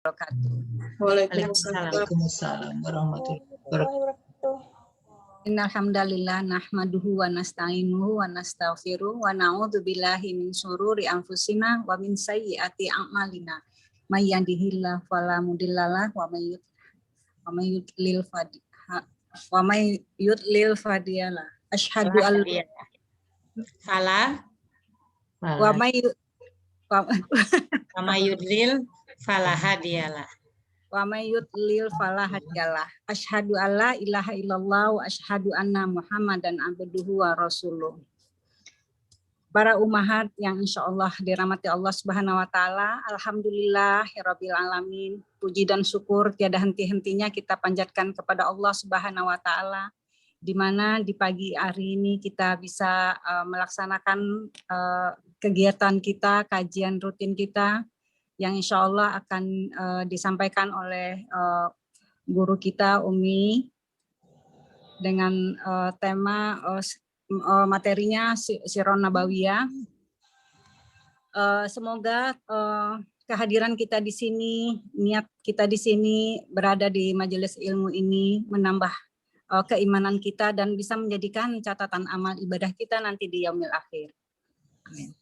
wabarakatuh. Waalaikumsalam warahmatullahi wabarakatuh. Innal hamdalillah nahmaduhu wa nasta'inuhu wa nastaghfiruh wa na'udzu billahi min syururi anfusina wa min sayyiati a'malina. May yahdihillahu fala mudhillalah wa may yudlil fadiyalah. Asyhadu an wa may yudlil fala hadiyalah. Wa may yudlil fala hadiyalah. Asyhadu alla ilaha illallah wa asyhadu anna Muhammadan abduhu wa rasuluh. Para umahat yang insyaallah dirahmati Allah Subhanahu wa taala, alhamdulillahirabbil alamin. Puji dan syukur tiada henti-hentinya kita panjatkan kepada Allah Subhanahu wa taala, di mana di pagi hari ini kita bisa melaksanakan kegiatan kita, kajian rutin kita yang insya Allah akan disampaikan oleh guru kita Umi dengan tema materinya Sirah Nabawiyah. Semoga kehadiran kita di sini, niat kita di sini berada di majelis ilmu ini menambah keimanan kita dan bisa menjadikan catatan amal ibadah kita nanti di yaumil akhir. Amin.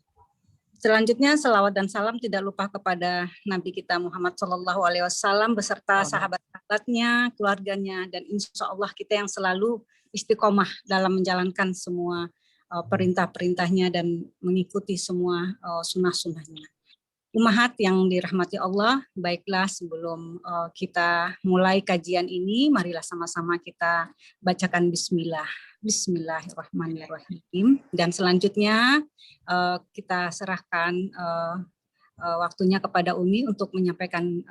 Selanjutnya selawat dan salam tidak lupa kepada Nabi kita Muhammad SAW beserta sahabat-sahabatnya, keluarganya, dan insya Allah kita yang selalu istiqomah dalam menjalankan semua perintah-perintahnya dan mengikuti semua sunnah-sunnahnya. Umahat yang dirahmati Allah, baiklah sebelum kita mulai kajian ini, marilah sama-sama kita bacakan bismillah. Bismillahirrahmanirrahim. Dan selanjutnya kita serahkan waktunya kepada Umi untuk menyampaikan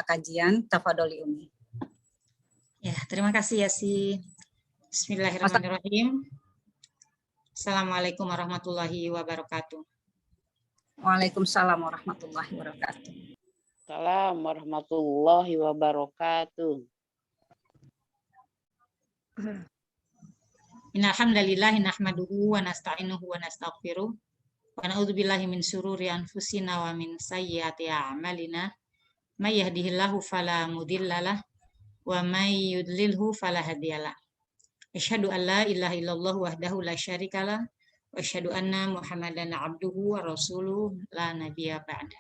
kajian. Tafadholi Umi. Ya, terima kasih Yasi. Bismillahirrahmanirrahim. Assalamualaikum warahmatullahi wabarakatuh. Waalaikumsalam warahmatullahi wabarakatuh. Assalamualaikum warahmatullahi wabarakatuh. Innal hamdalillahi nahmaduhu wa nasta'inuhu wa nastaghfiruh wa na'udzu billahi min syururi anfusina wa min sayyiati a'malina. May yahdihillahu fala mudhillalah wa may yudlilhu fala hadiyalah. Asyhadu an la ilaha illallah wahdahu la syarikalah wa asyhadu anna Muhammadan abduhu wa rasuluh la nabiyya ba'da.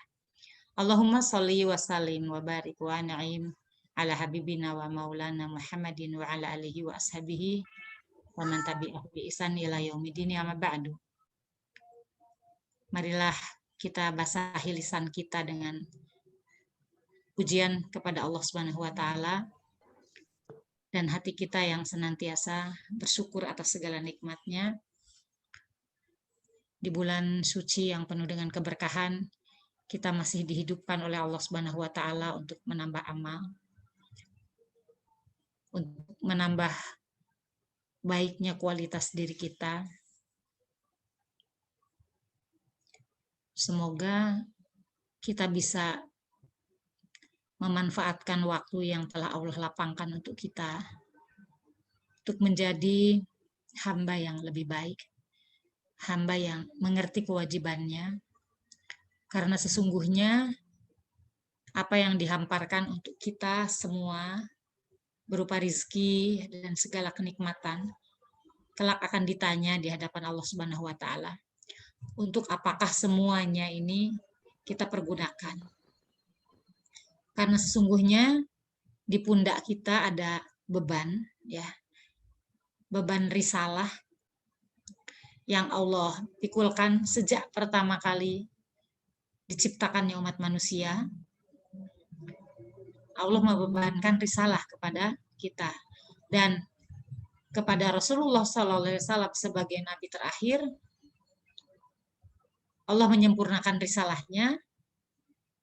Allahumma shalli wa sallim wa barik wa an'im ala habibina wa maulana Muhammadin wa ala alihi wa ashabihi wa man tabi'ahu bi ihsan ila yaumidin amma ba'du. Marilah kita basahi lisan kita dengan pujian kepada Allah Subhanahu wa taala dan hati kita yang senantiasa bersyukur atas segala nikmatnya. Di bulan suci yang penuh dengan keberkahan, kita masih dihidupkan oleh Allah Subhanahu wa taala untuk menambah amal, untuk menambah baiknya kualitas diri kita. Semoga kita bisa memanfaatkan waktu yang telah Allah lapangkan untuk kita, untuk menjadi hamba yang lebih baik, hamba yang mengerti kewajibannya, karena sesungguhnya apa yang dihamparkan untuk kita semua berupa rizki dan segala kenikmatan kelak akan ditanya di hadapan Allah Subhanahu wa taala. Untuk apakah semuanya ini kita pergunakan? Karena sesungguhnya di pundak kita ada beban, ya. Beban risalah yang Allah pikulkan sejak pertama kali diciptakannya umat manusia. Allah membebankan risalah kepada kita dan kepada Rasulullah SAW sebagai nabi terakhir. Allah menyempurnakan risalahnya.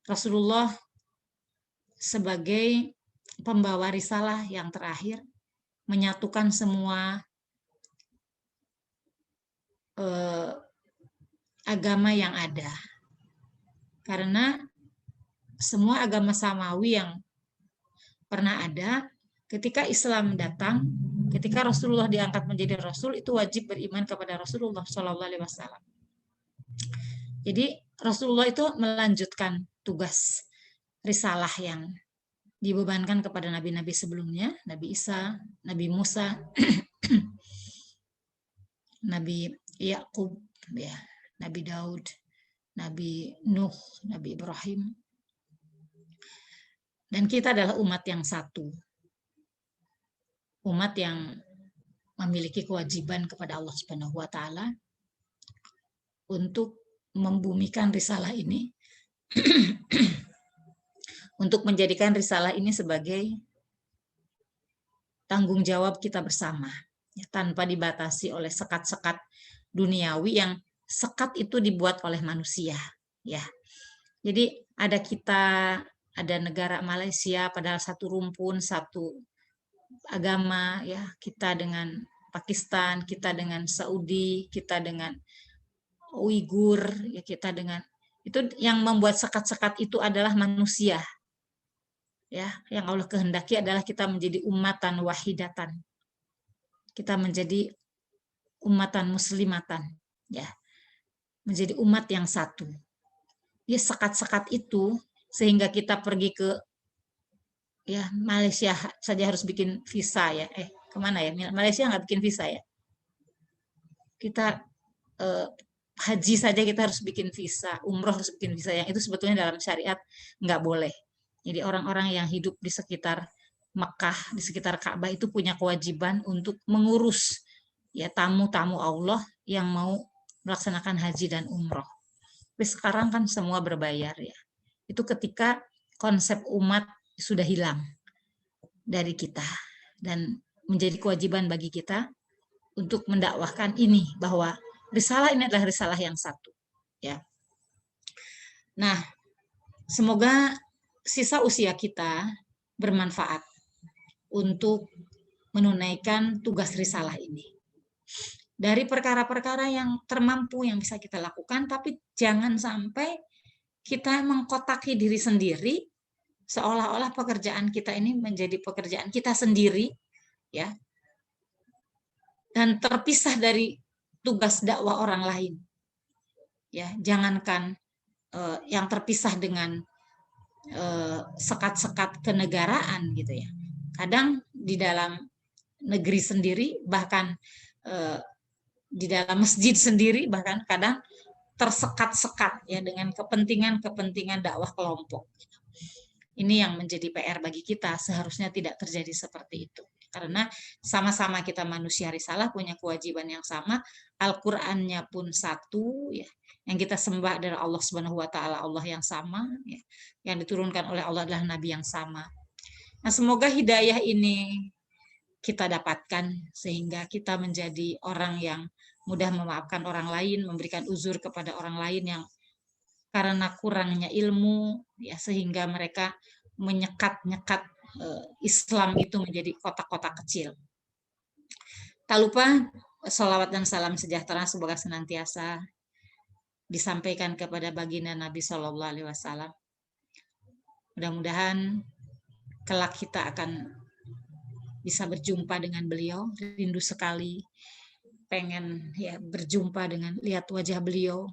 Rasulullah sebagai pembawa risalah yang terakhir menyatukan semua agama yang ada. Karena semua agama samawi yang pernah ada, ketika Islam datang, ketika Rasulullah diangkat menjadi Rasul, itu wajib beriman kepada Rasulullah SAW. Jadi Rasulullah itu melanjutkan tugas risalah yang dibebankan kepada nabi-nabi sebelumnya, Nabi Isa, Nabi Musa, Nabi Yakub, ya, Nabi Daud, Nabi Nuh, Nabi Ibrahim. Dan kita adalah umat yang satu. Umat yang memiliki kewajiban kepada Allah Subhanahu wa taala untuk membumikan risalah ini untuk menjadikan risalah ini sebagai tanggung jawab kita bersama, ya, tanpa dibatasi oleh sekat-sekat duniawi yang sekat itu dibuat oleh manusia, ya. Jadi ada kita, ada negara Malaysia, padahal satu rumpun, satu agama, ya, kita dengan Pakistan, kita dengan Saudi, kita dengan Uighur, ya, kita dengan itu yang membuat sekat-sekat itu adalah manusia. Ya, yang Allah kehendaki adalah kita menjadi umatan wahidatan. Kita menjadi umatan muslimatan, ya. Menjadi umat yang satu. Ya, sekat-sekat itu sehingga kita pergi ke ya Malaysia saja harus bikin visa, ya. Kemana ya? Malaysia nggak bikin visa, ya. Kita haji saja kita harus bikin visa, umroh harus bikin visa, yang itu sebetulnya dalam syariat nggak boleh. Jadi orang-orang yang hidup di sekitar Mekah, di sekitar Ka'bah itu punya kewajiban untuk mengurus ya tamu-tamu Allah yang mau melaksanakan haji dan umroh. Tapi sekarang kan semua berbayar, ya. Itu ketika konsep umat sudah hilang dari kita dan menjadi kewajiban bagi kita untuk mendakwahkan ini, bahwa risalah ini adalah risalah yang satu, ya. Nah, semoga sisa usia kita bermanfaat untuk menunaikan tugas risalah ini. Dari perkara-perkara yang termampu yang bisa kita lakukan, tapi jangan sampai kita mengkotaki diri sendiri seolah-olah pekerjaan kita ini menjadi pekerjaan kita sendiri, ya, dan terpisah dari tugas dakwah orang lain. Ya, jangankan yang terpisah dengan sekat-sekat kenegaraan gitu, ya. Kadang di dalam negeri sendiri, bahkan di dalam masjid sendiri, bahkan kadang tersekat-sekat ya dengan kepentingan-kepentingan dakwah kelompok. Ini yang menjadi PR bagi kita, seharusnya tidak terjadi seperti itu. Karena sama-sama kita manusia risalah, punya kewajiban yang sama, Al-Qur'annya pun satu, ya. Yang kita sembah adalah Allah Subhanahu wa taala, Allah yang sama, ya. Yang diturunkan oleh Allah adalah nabi yang sama. Nah, semoga hidayah ini kita dapatkan sehingga kita menjadi orang yang mudah memaafkan orang lain, memberikan uzur kepada orang lain yang karena kurangnya ilmu, ya, sehingga mereka menyekat-nyekat Islam itu menjadi kotak-kotak kecil. Tak lupa sholawat dan salam sejahtera semoga senantiasa disampaikan kepada baginda Nabi Shallallahu Alaihi Wasallam. Mudah-mudahan kelak kita akan bisa berjumpa dengan beliau. Rindu sekali pengen ya berjumpa dengan, lihat wajah beliau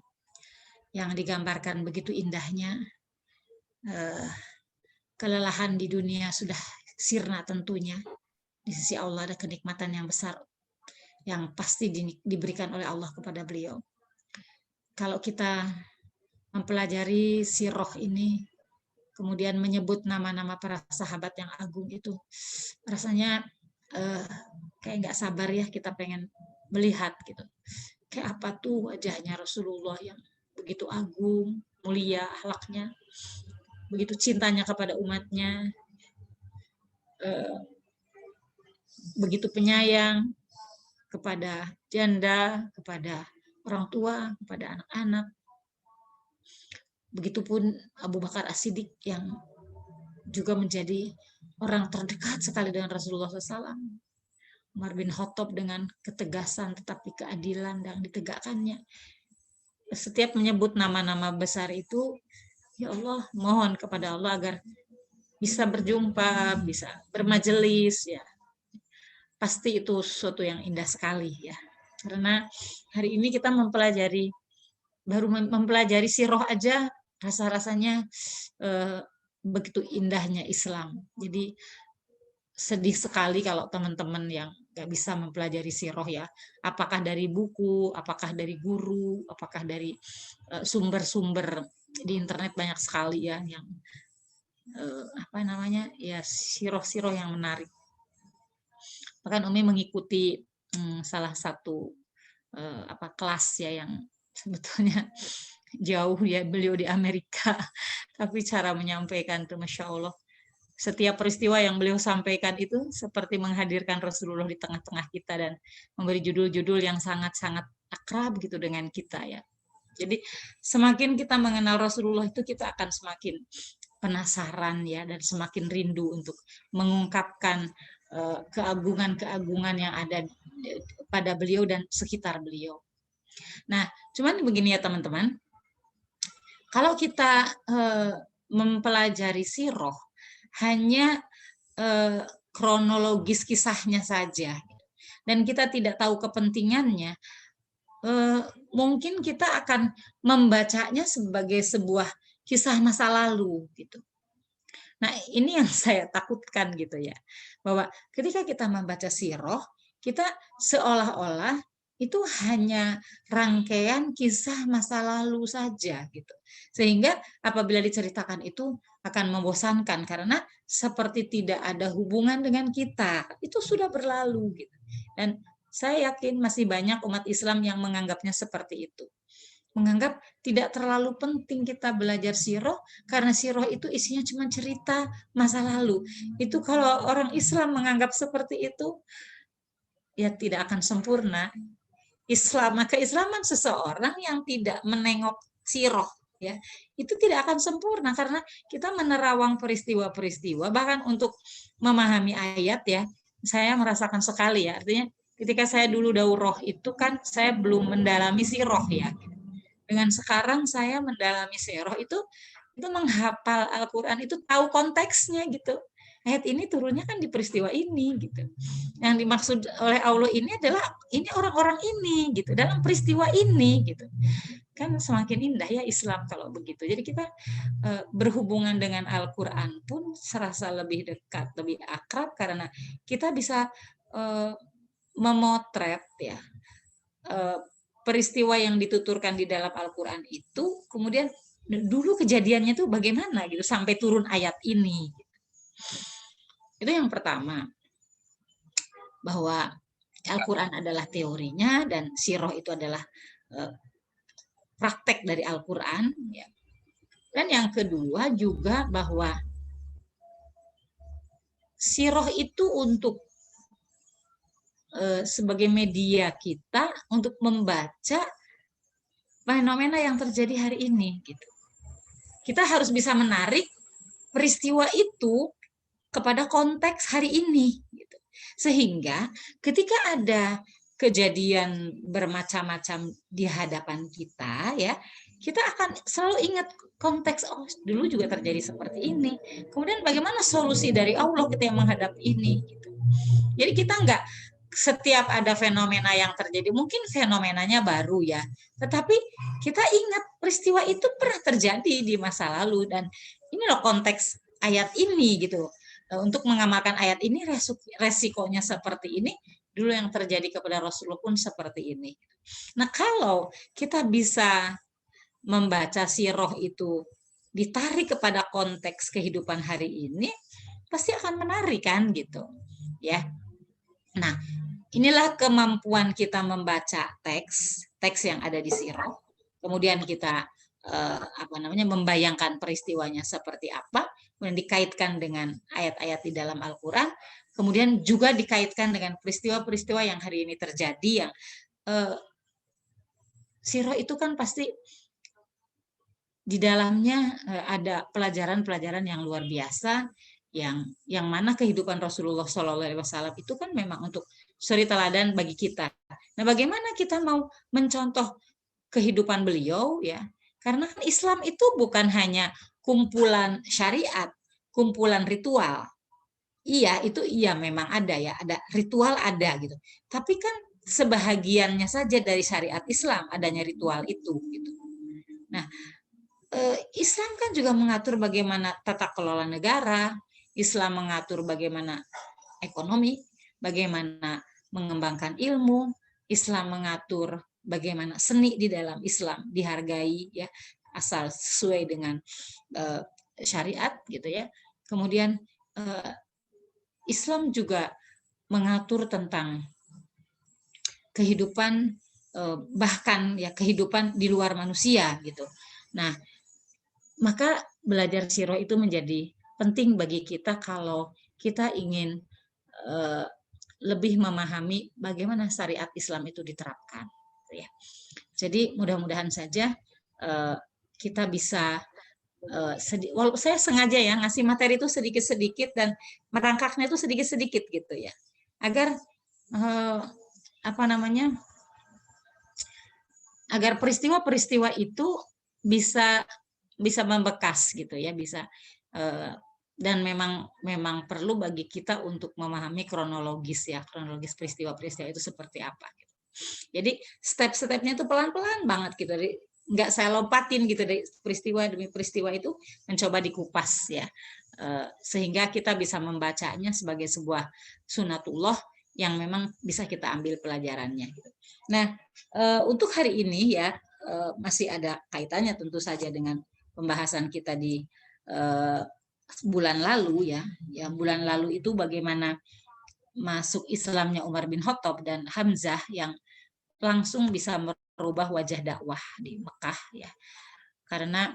yang digambarkan begitu indahnya. Kelelahan di dunia sudah sirna tentunya. Di sisi Allah ada kenikmatan yang besar yang pasti diberikan oleh Allah kepada beliau. Kalau kita mempelajari sirah ini, kemudian menyebut nama-nama para sahabat yang agung itu, rasanya kayak nggak sabar ya, kita pengen melihat gitu. Kayak apa tuh wajahnya Rasulullah yang begitu agung, mulia akhlaknya, begitu cintanya kepada umatnya, begitu penyayang kepada janda, kepada orang tua, kepada anak-anak. Begitupun Abu Bakar As-Siddiq yang juga menjadi orang terdekat sekali dengan Rasulullah SAW. Umar bin Khattab dengan ketegasan tetapi keadilan yang ditegakkannya. Setiap menyebut nama-nama besar itu, ya Allah, mohon kepada Allah agar bisa berjumpa, bisa bermajelis, ya. Pasti itu sesuatu yang indah sekali, ya. Karena hari ini kita baru mempelajari sirah aja, rasa-rasanya begitu indahnya Islam. Jadi sedih sekali kalau teman-teman yang nggak bisa mempelajari sirah ya. Apakah dari buku, apakah dari guru, apakah dari sumber-sumber di internet banyak sekali ya yang apa namanya ya sirah-sirah yang menarik. Bahkan Umi mengikuti salah satu kelas ya yang sebetulnya jauh ya, beliau di Amerika, tapi cara menyampaikan tuh Masya Allah. Setiap peristiwa yang beliau sampaikan itu seperti menghadirkan Rasulullah di tengah-tengah kita dan memberi judul-judul yang sangat-sangat akrab gitu dengan kita ya. Jadi semakin kita mengenal Rasulullah itu kita akan semakin penasaran ya dan semakin rindu untuk mengungkapkan keagungan-keagungan yang ada pada beliau dan sekitar beliau. Nah, cuman begini ya teman-teman, kalau kita mempelajari sirah hanya kronologis kisahnya saja dan kita tidak tahu kepentingannya, mungkin kita akan membacanya sebagai sebuah kisah masa lalu gitu. Nah, ini yang saya takutkan gitu ya, bahwa ketika kita membaca sirah, kita seolah-olah itu hanya rangkaian kisah masa lalu saja gitu. Sehingga apabila diceritakan itu akan membosankan karena seperti tidak ada hubungan dengan kita. Itu sudah berlalu gitu. Dan saya yakin masih banyak umat Islam yang menganggapnya seperti itu. Menganggap tidak terlalu penting kita belajar sirah karena sirah itu isinya cuma cerita masa lalu. Itu kalau orang Islam menganggap seperti itu ya tidak akan sempurna. Keislaman seseorang yang tidak menengok sirah ya itu tidak akan sempurna karena kita menerawang peristiwa-peristiwa bahkan untuk memahami ayat ya saya merasakan sekali ya artinya ketika saya dulu daurah itu kan saya belum mendalami sirah ya dengan sekarang saya mendalami sirah itu menghafal Al-Quran itu tahu konteksnya gitu. Ayat ini turunnya kan di peristiwa ini gitu. Yang dimaksud oleh Allah ini adalah ini orang-orang ini gitu dalam peristiwa ini gitu. Kan semakin indah ya Islam kalau begitu. Jadi kita berhubungan dengan Al-Quran pun serasa lebih dekat, lebih akrab karena kita bisa memotret ya peristiwa yang dituturkan di dalam Al-Quran itu kemudian dulu kejadiannya itu bagaimana gitu sampai turun ayat ini. Itu yang pertama, bahwa Al-Quran adalah teorinya dan sirah itu adalah praktek dari Al-Quran. Ya. Dan yang kedua juga bahwa sirah itu untuk sebagai media kita untuk membaca fenomena yang terjadi hari ini. Gitu. Kita harus bisa menarik peristiwa itu kepada konteks hari ini gitu. Sehingga ketika ada kejadian bermacam-macam di hadapan kita ya kita akan selalu ingat konteks dulu juga terjadi seperti ini kemudian bagaimana solusi dari Allah ketika menghadapi ini gitu. Jadi kita enggak setiap ada fenomena yang terjadi mungkin fenomenanya baru ya tetapi kita ingat peristiwa itu pernah terjadi di masa lalu dan ini loh konteks ayat ini gitu. Untuk mengamalkan ayat ini resikonya seperti ini dulu yang terjadi kepada Rasulullah pun seperti ini. Nah kalau kita bisa membaca sirah itu ditarik kepada konteks kehidupan hari ini pasti akan menarik kan gitu ya. Nah inilah kemampuan kita membaca teks yang ada di sirah kemudian kita membayangkan peristiwanya seperti apa, kemudian dikaitkan dengan ayat-ayat di dalam Al-Quran, kemudian juga dikaitkan dengan peristiwa-peristiwa yang hari ini terjadi yang sirah itu kan pasti di dalamnya ada pelajaran-pelajaran yang luar biasa yang mana kehidupan Rasulullah SAW itu kan memang untuk suri teladan bagi kita. Nah, bagaimana kita mau mencontoh kehidupan beliau ya? Karena kan Islam itu bukan hanya kumpulan syariat, kumpulan ritual. Iya, itu iya memang ada ya, ada ritual ada gitu. Tapi kan sebahagiannya saja dari syariat Islam adanya ritual itu gitu. Nah, Islam kan juga mengatur bagaimana tata kelola negara, Islam mengatur bagaimana ekonomi, bagaimana mengembangkan ilmu, Islam mengatur bagaimana seni di dalam Islam dihargai ya, asal sesuai dengan syariat gitu ya. Kemudian Islam juga mengatur tentang kehidupan bahkan ya kehidupan di luar manusia gitu. Nah, maka belajar sirah itu menjadi penting bagi kita kalau kita ingin lebih memahami bagaimana syariat Islam itu diterapkan. Ya. Jadi mudah-mudahan saja kita bisa walaupun saya sengaja ya ngasih materi itu sedikit-sedikit dan merangkaknya itu sedikit-sedikit gitu ya, agar agar peristiwa-peristiwa itu bisa membekas gitu ya, bisa dan memang perlu bagi kita untuk memahami kronologis peristiwa-peristiwa itu seperti apa gitu. Jadi step-stepnya itu pelan-pelan banget gitu, nggak saya lompatin gitu dari peristiwa demi peristiwa itu, mencoba dikupas ya, sehingga kita bisa membacanya sebagai sebuah sunatullah yang memang bisa kita ambil pelajarannya gitu. Nah, untuk hari ini ya masih ada kaitannya tentu saja dengan pembahasan kita di bulan lalu ya. Bulan lalu itu bagaimana masuk Islamnya Umar bin Khattab dan Hamzah yang langsung bisa merubah wajah dakwah di Mekah ya. Karena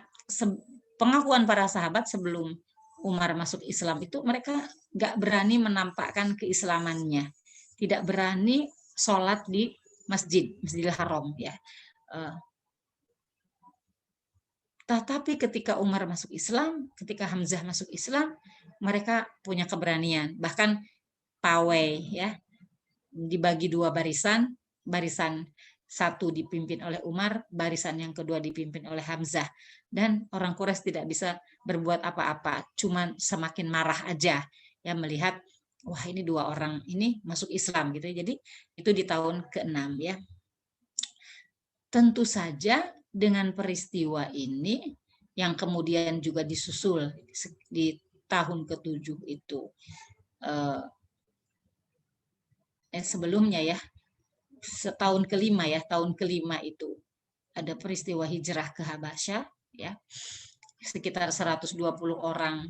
pengakuan para sahabat sebelum Umar masuk Islam itu mereka nggak berani menampakkan keislamannya, tidak berani sholat di Masjidil Haram ya. Tetapi ketika Umar masuk Islam, ketika Hamzah masuk Islam, mereka punya keberanian. Bahkan pawai ya, dibagi dua barisan, barisan satu dipimpin oleh Umar, barisan yang kedua dipimpin oleh Hamzah. Dan orang Quraisy tidak bisa berbuat apa-apa, cuman semakin marah aja ya melihat wah ini dua orang ini masuk Islam gitu. Jadi itu di tahun ke-6 ya. Tentu saja dengan peristiwa ini yang kemudian juga disusul di tahun ke-7 itu sebelumnya ya, tahun ke-5 ya, tahun ke-5 itu ada peristiwa hijrah ke Habasyah ya, sekitar 120 orang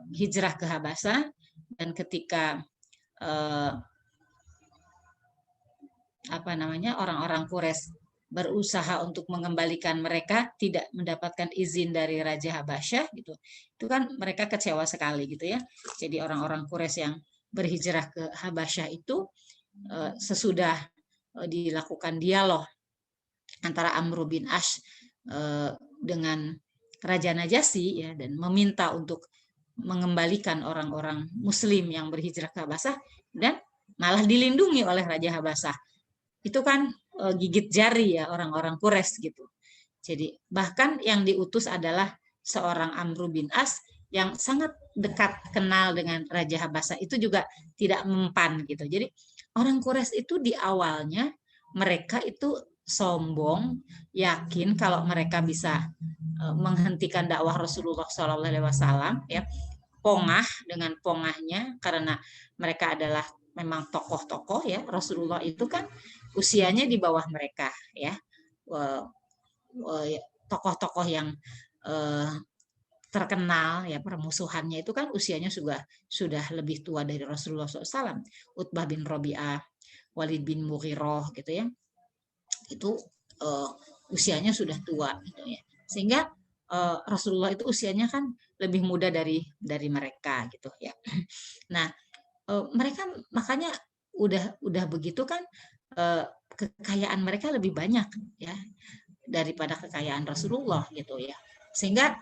hijrah ke Habasyah, dan ketika orang-orang Quraisy berusaha untuk mengembalikan mereka, tidak mendapatkan izin dari Raja Habasyah gitu. Itu kan mereka kecewa sekali gitu ya. Jadi orang-orang Quraisy yang berhijrah ke Habasyah itu sesudah dilakukan dialog antara Amr bin Ash dengan Raja Najasyi ya, dan meminta untuk mengembalikan orang-orang Muslim yang berhijrah ke Habasyah, dan malah dilindungi oleh Raja Habasyah. Itu kan gigit jari ya orang-orang Quraisy gitu. Jadi bahkan yang diutus adalah seorang Amr bin As yang sangat dekat kenal dengan Raja Habasyah, itu juga tidak mempan gitu. Jadi orang Quraisy itu di awalnya mereka itu sombong, yakin kalau mereka bisa menghentikan dakwah Rasulullah SAW ya, pongah dengan pongahnya karena mereka adalah memang tokoh-tokoh ya. Rasulullah itu kan usianya di bawah mereka ya, tokoh-tokoh yang terkenal ya, permusuhannya itu kan usianya sudah lebih tua dari Rasulullah SAW. Utbah bin Rabi'ah, Walid bin Mughirah gitu ya, itu usianya sudah tua gitu ya, sehingga Rasulullah itu usianya kan lebih muda dari mereka gitu ya. Nah mereka makanya udah begitu kan kekayaan mereka lebih banyak ya daripada kekayaan Rasulullah gitu ya, sehingga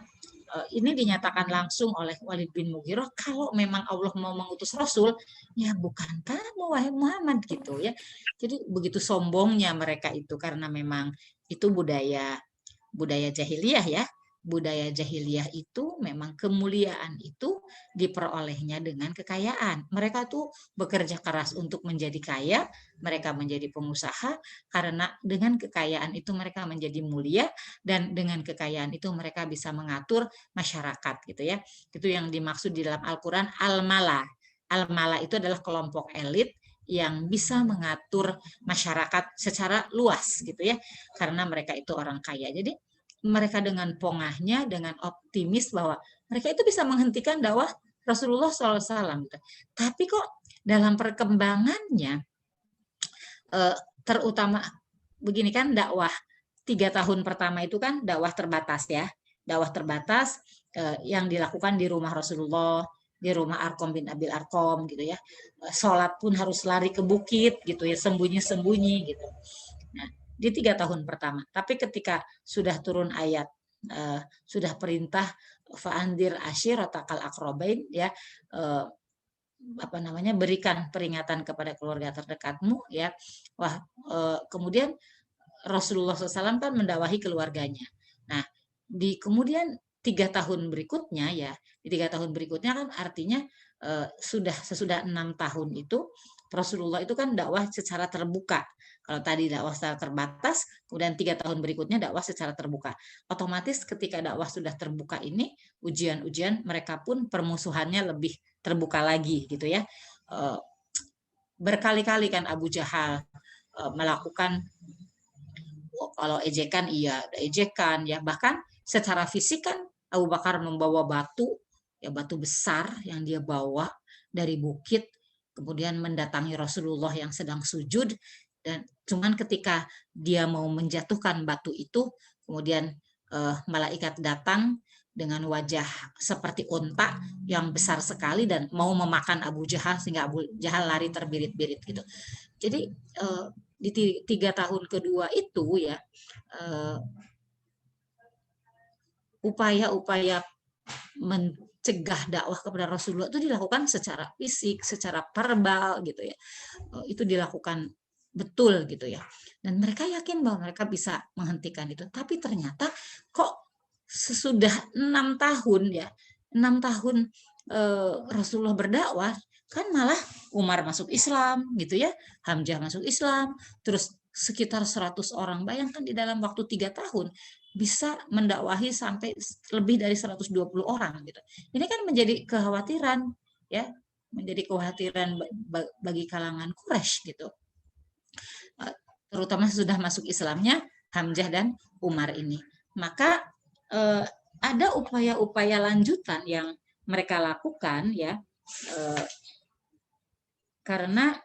ini dinyatakan langsung oleh Walid bin Mughirah, kalau memang Allah mau mengutus Rasul, ya bukan kamu wahai Muhammad gitu ya. Jadi begitu sombongnya mereka itu, karena memang itu budaya jahiliyah ya, budaya jahiliyah itu memang kemuliaan itu diperolehnya dengan kekayaan. Mereka tuh bekerja keras untuk menjadi kaya, mereka menjadi pengusaha, karena dengan kekayaan itu mereka menjadi mulia, dan dengan kekayaan itu mereka bisa mengatur masyarakat gitu ya. Itu yang dimaksud di dalam Al-Quran al-mala. Al-mala itu adalah kelompok elit yang bisa mengatur masyarakat secara luas gitu ya, karena mereka itu orang kaya. Jadi mereka dengan pongahnya, dengan optimis bahwa mereka itu bisa menghentikan dakwah Rasulullah SAW. Tapi kok dalam perkembangannya, terutama begini kan, dakwah 3 tahun pertama itu kan dakwah terbatas ya, dakwah terbatas yang dilakukan di rumah Rasulullah, di rumah Arkom bin Abil Arkom gitu ya. Sholat pun harus lari ke bukit gitu ya, sembunyi-sembunyi gitu. Nah, di 3 tahun pertama. Tapi ketika sudah turun ayat, sudah perintah fa'andir ashiratakal aqrabain ya, berikan peringatan kepada keluarga terdekatmu ya. Wah, kemudian Rasulullah SAW kan mendakwahi keluarganya. Nah, di kemudian 3 tahun berikutnya ya, di 3 tahun berikutnya kan artinya sesudah 6 tahun itu Rasulullah itu kan dakwah secara terbuka. Kalau tadi dakwah secara terbatas, kemudian 3 tahun berikutnya dakwah secara terbuka. Otomatis ketika dakwah sudah terbuka ini, ujian-ujian mereka pun permusuhannya lebih terbuka lagi gitu ya. Berkali-kali kan Abu Jahal melakukan, kalau ejekan iya, ejekan ya, bahkan secara fisik kan Abu Bakar membawa batu, ya batu besar yang dia bawa dari bukit, kemudian mendatangi Rasulullah yang sedang sujud, dan cuman ketika dia mau menjatuhkan batu itu, kemudian malaikat datang dengan wajah seperti unta yang besar sekali dan mau memakan Abu Jahal, sehingga Abu Jahal lari terbirit-birit gitu. Jadi di 3 tahun kedua itu ya, upaya-upaya mencegah dakwah kepada Rasulullah itu dilakukan secara fisik, secara verbal gitu ya. Itu dilakukan betul gitu ya. Dan mereka yakin bahwa mereka bisa menghentikan itu. Tapi ternyata kok sesudah 6 tahun ya, 6 tahun Rasulullah berdakwah, kan malah Umar masuk Islam gitu ya, Hamzah masuk Islam, terus sekitar 100 orang. Bayangkan di dalam waktu 3 tahun bisa mendakwahi sampai lebih dari 120 orang gitu. Ini kan menjadi kekhawatiran ya, menjadi kekhawatiran bagi kalangan Quraisy gitu. Terutama sudah masuk Islamnya Hamzah dan Umar ini. Maka ada upaya-upaya lanjutan yang mereka lakukan ya, karena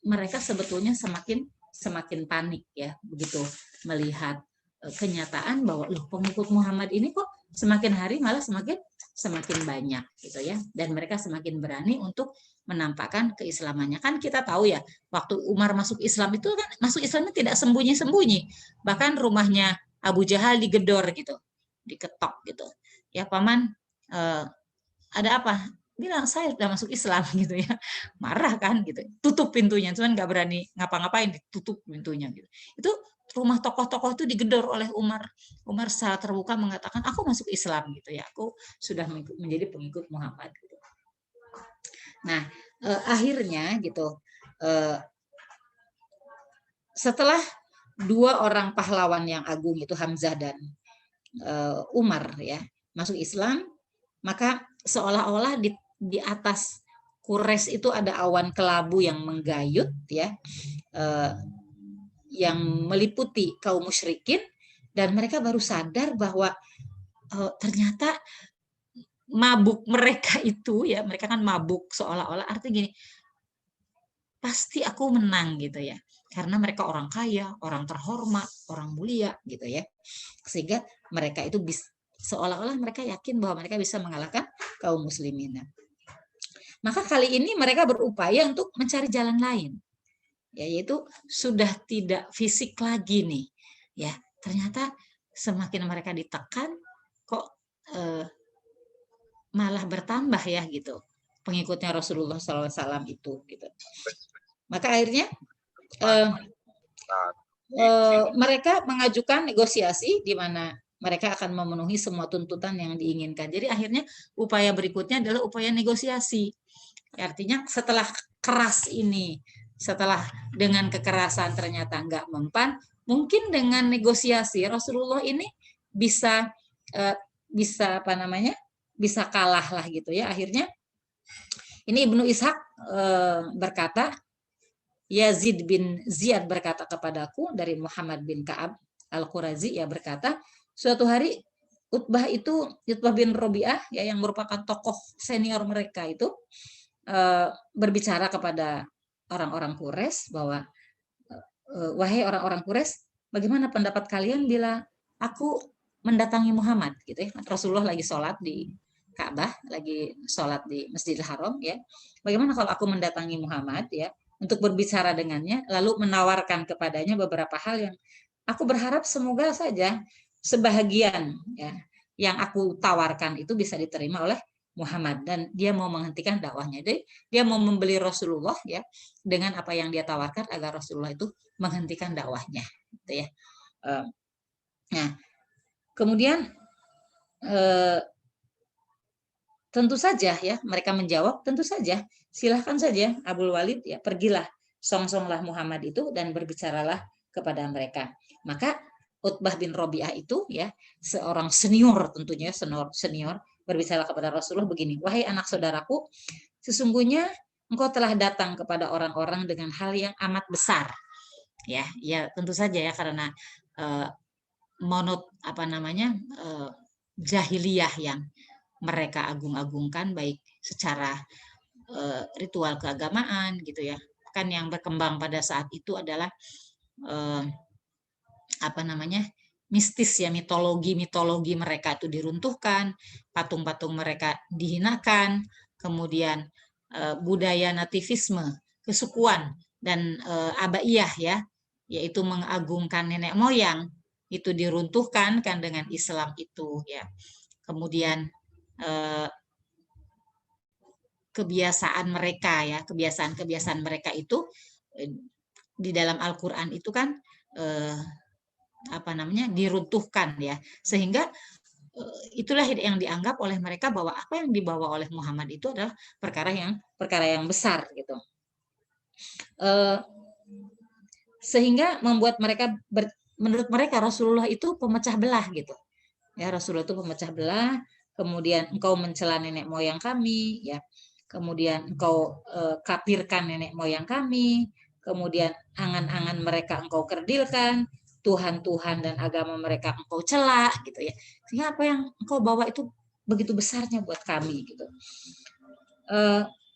mereka sebetulnya semakin panik ya, begitu melihat kenyataan bahwa loh, pengikut Muhammad ini kok semakin hari malah semakin banyak gitu ya, dan mereka semakin berani untuk menampakkan keislamannya. Kan kita tahu ya, waktu Umar masuk Islam itu kan masuk Islamnya tidak sembunyi-sembunyi, bahkan rumahnya Abu Jahal digedor gitu, diketok gitu ya, paman ada apa, bilang saya sudah masuk Islam gitu ya, marah kan gitu, tutup pintunya, cuman nggak berani ngapa-ngapain, ditutup pintunya gitu. Itu rumah tokoh-tokoh itu digedor oleh Umar. Umar secara terbuka mengatakan, aku masuk Islam gitu ya, aku sudah menjadi pengikut Muhammad gitu. Nah, akhirnya gitu, setelah 2 orang pahlawan yang agung itu Hamzah dan Umar ya masuk Islam, maka seolah-olah di atas Quraisy itu ada awan kelabu yang menggayut ya, yang meliputi kaum musyrikin, dan mereka baru sadar bahwa ternyata mabuk mereka itu ya, mereka kan mabuk seolah-olah, artinya gini, pasti aku menang gitu ya, karena mereka orang kaya, orang terhormat, orang mulia gitu ya, sehingga mereka itu seolah-olah mereka yakin bahwa mereka bisa mengalahkan kaum muslimin. Maka kali ini mereka berupaya untuk mencari jalan lain, yaitu sudah tidak fisik lagi nih ya, ternyata semakin mereka ditekan kok malah bertambah ya gitu pengikutnya Rasulullah SAW itu gitu. Maka akhirnya mereka mengajukan negosiasi, di mana mereka akan memenuhi semua tuntutan yang diinginkan. Jadi akhirnya upaya berikutnya adalah upaya negosiasi. Artinya setelah keras ini, setelah dengan kekerasan ternyata nggak mempan, mungkin dengan negosiasi Rasulullah ini bisa bisa kalah lah gitu ya. Akhirnya ini Ibnu Ishaq berkata, Yazid bin Ziyad berkata kepadaku dari Muhammad bin Ka'ab Al-Qurazi, ya berkata, suatu hari Utbah bin Robi'ah ya, yang merupakan tokoh senior mereka itu berbicara kepada orang-orang Quraisy bahwa wahai orang-orang Quraisy, bagaimana pendapat kalian bila aku mendatangi Muhammad gitu ya. Rasulullah lagi sholat di Ka'bah, lagi sholat di Masjidil Haram ya. Bagaimana kalau aku mendatangi Muhammad ya untuk berbicara dengannya, lalu menawarkan kepadanya beberapa hal yang aku berharap semoga saja sebahagian ya yang aku tawarkan itu bisa diterima oleh Muhammad, dan dia mau menghentikan dakwahnya. Jadi dia mau membeli Rasulullah ya dengan apa yang dia tawarkan agar Rasulullah itu menghentikan dakwahnya gitu ya. Nah, kemudian tentu saja ya mereka menjawab, tentu saja, silahkan saja Abul Walid ya, pergilah, songsonglah Muhammad itu dan berbicaralah kepada mereka. Maka Utbah bin Robi'ah itu ya, seorang senior tentunya, senior berbicara kepada Rasulullah begini, wahai anak saudaraku, sesungguhnya engkau telah datang kepada orang-orang dengan hal yang amat besar. Ya tentu saja ya, karena jahiliyah yang mereka agung-agungkan baik secara ritual keagamaan gitu ya. Kan yang berkembang pada saat itu adalah mistis ya, mitologi mereka itu diruntuhkan, patung-patung mereka dihinakan, kemudian budaya nativisme, kesukuan dan abaiyah ya, yaitu mengagungkan nenek moyang itu diruntuhkan kan dengan Islam itu ya. Kemudian kebiasaan mereka itu di dalam Al-Qur'an itu kan diruntuhkan ya, sehingga itulah yang dianggap oleh mereka bahwa apa yang dibawa oleh Muhammad itu adalah perkara yang besar gitu, sehingga membuat mereka menurut mereka Rasulullah itu pemecah belah gitu ya. Rasulullah itu pemecah belah, kemudian engkau mencela nenek moyang kami ya, kemudian engkau kafirkan nenek moyang kami, kemudian angan-angan mereka engkau kerdilkan, Tuhan-Tuhan dan agama mereka engkau cela gitu ya, sehingga apa yang engkau bawa itu begitu besarnya buat kami gitu.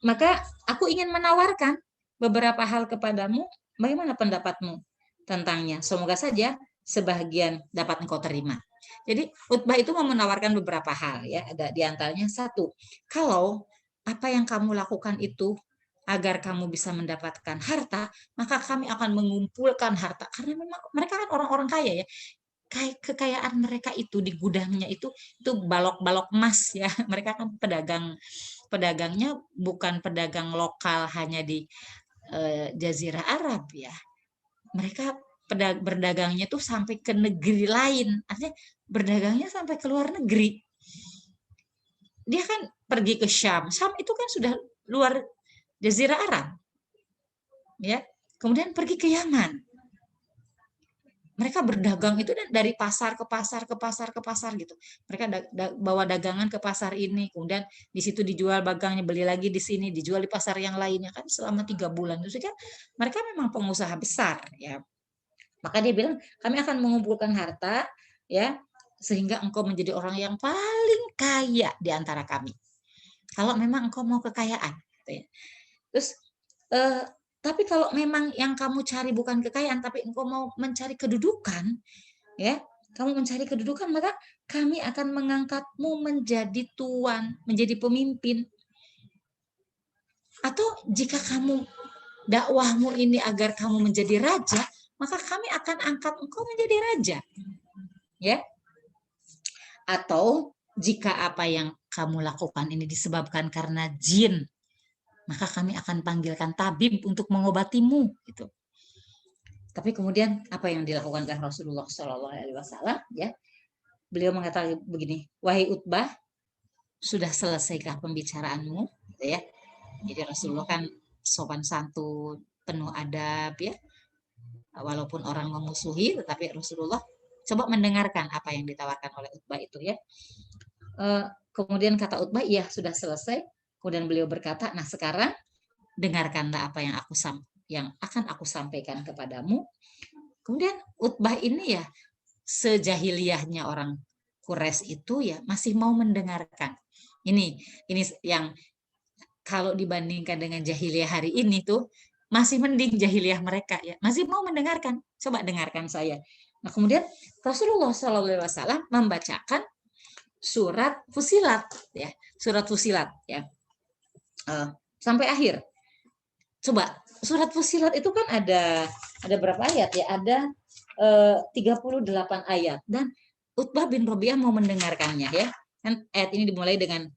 Maka aku ingin menawarkan beberapa hal kepadamu, bagaimana pendapatmu tentangnya, semoga saja sebahagian dapat engkau terima. Jadi Utbah itu mau menawarkan beberapa hal ya, ada diantaranya satu, kalau apa yang kamu lakukan itu agar kamu bisa mendapatkan harta, maka kami akan mengumpulkan harta, karena memang mereka kan orang-orang kaya ya, kekayaan mereka itu di gudangnya itu balok-balok emas ya. Mereka kan pedagangnya bukan pedagang lokal hanya di Jazirah Arab ya, mereka berdagangnya tuh sampai ke negeri lain, artinya berdagangnya sampai ke luar negeri. Dia kan pergi ke Syam itu kan sudah luar Jazirah Arab ya, kemudian pergi ke Yaman. Mereka berdagang itu dari pasar ke pasar gitu. Mereka bawa dagangan ke pasar ini, kemudian di situ dijual bagangnya, beli lagi di sini, dijual di pasar yang lainnya kan selama 3 bulan. Itu kan mereka memang pengusaha besar ya. Maka dia bilang, kami akan mengumpulkan harta ya, sehingga engkau menjadi orang yang paling kaya di antara kami. Kalau memang engkau mau kekayaan gitu ya. Terus tapi kalau memang yang kamu cari bukan kekayaan, tapi engkau mau mencari kedudukan, ya, kamu mencari kedudukan, maka kami akan mengangkatmu menjadi tuan, menjadi pemimpin. Atau jika kamu dakwahmu ini agar kamu menjadi raja, maka kami akan angkat engkau menjadi raja, ya. Atau jika apa yang kamu lakukan ini disebabkan karena jin, maka kami akan panggilkan tabib untuk mengobatimu gitu. Tapi kemudian apa yang dilakukan oleh Rasulullah SAW ya, beliau mengatakan begini, wahai Utbah, sudah selesaikah pembicaraanmu? Gitu ya. Jadi Rasulullah kan sopan santun, penuh adab ya. Walaupun orang memusuhi, tetapi Rasulullah coba mendengarkan apa yang ditawarkan oleh Utbah itu ya. Kemudian kata Utbah, iya sudah selesai. Kemudian beliau berkata, nah sekarang dengarkanlah apa yang akan aku sampaikan kepadamu. Kemudian Utbah ini ya sejahiliyahnya orang Quraisy itu ya masih mau mendengarkan. Ini yang kalau dibandingkan dengan jahiliyah hari ini tuh masih mending jahiliyah mereka ya, masih mau mendengarkan. Coba dengarkan saya. Nah, kemudian Rasulullah SAW membacakan surat Fusilat ya, surat Fusilat ya. Sampai akhir. Coba surat Fusilat itu kan ada berapa ayat ya? Ada 38 ayat dan Utbah bin Rabi'ah mau mendengarkannya ya. Kan ayat ini dimulai dengan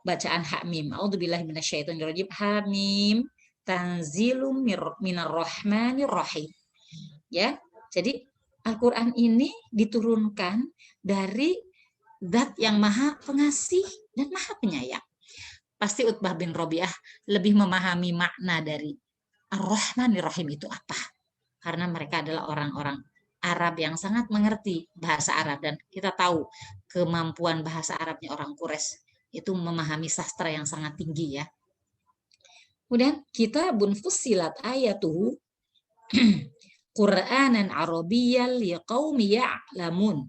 bacaan Hamim. A'udzubillahi minasyaitonirrajim. Hamim tanzilum minar rahmanir rahim. Ya. Jadi Al-Qur'an ini diturunkan dari Zat yang Maha Pengasih dan Maha Penyayang. Pasti Utbah bin Rabi'ah lebih memahami makna dari Ar-Rahmanir Rahim itu apa. Karena mereka adalah orang-orang Arab yang sangat mengerti bahasa Arab dan kita tahu kemampuan bahasa Arabnya orang Quraisy itu memahami sastra yang sangat tinggi ya. Kemudian kitabun fussilat ayatuhu Qur'anan Arabiyyal liqaumi ya'lamun.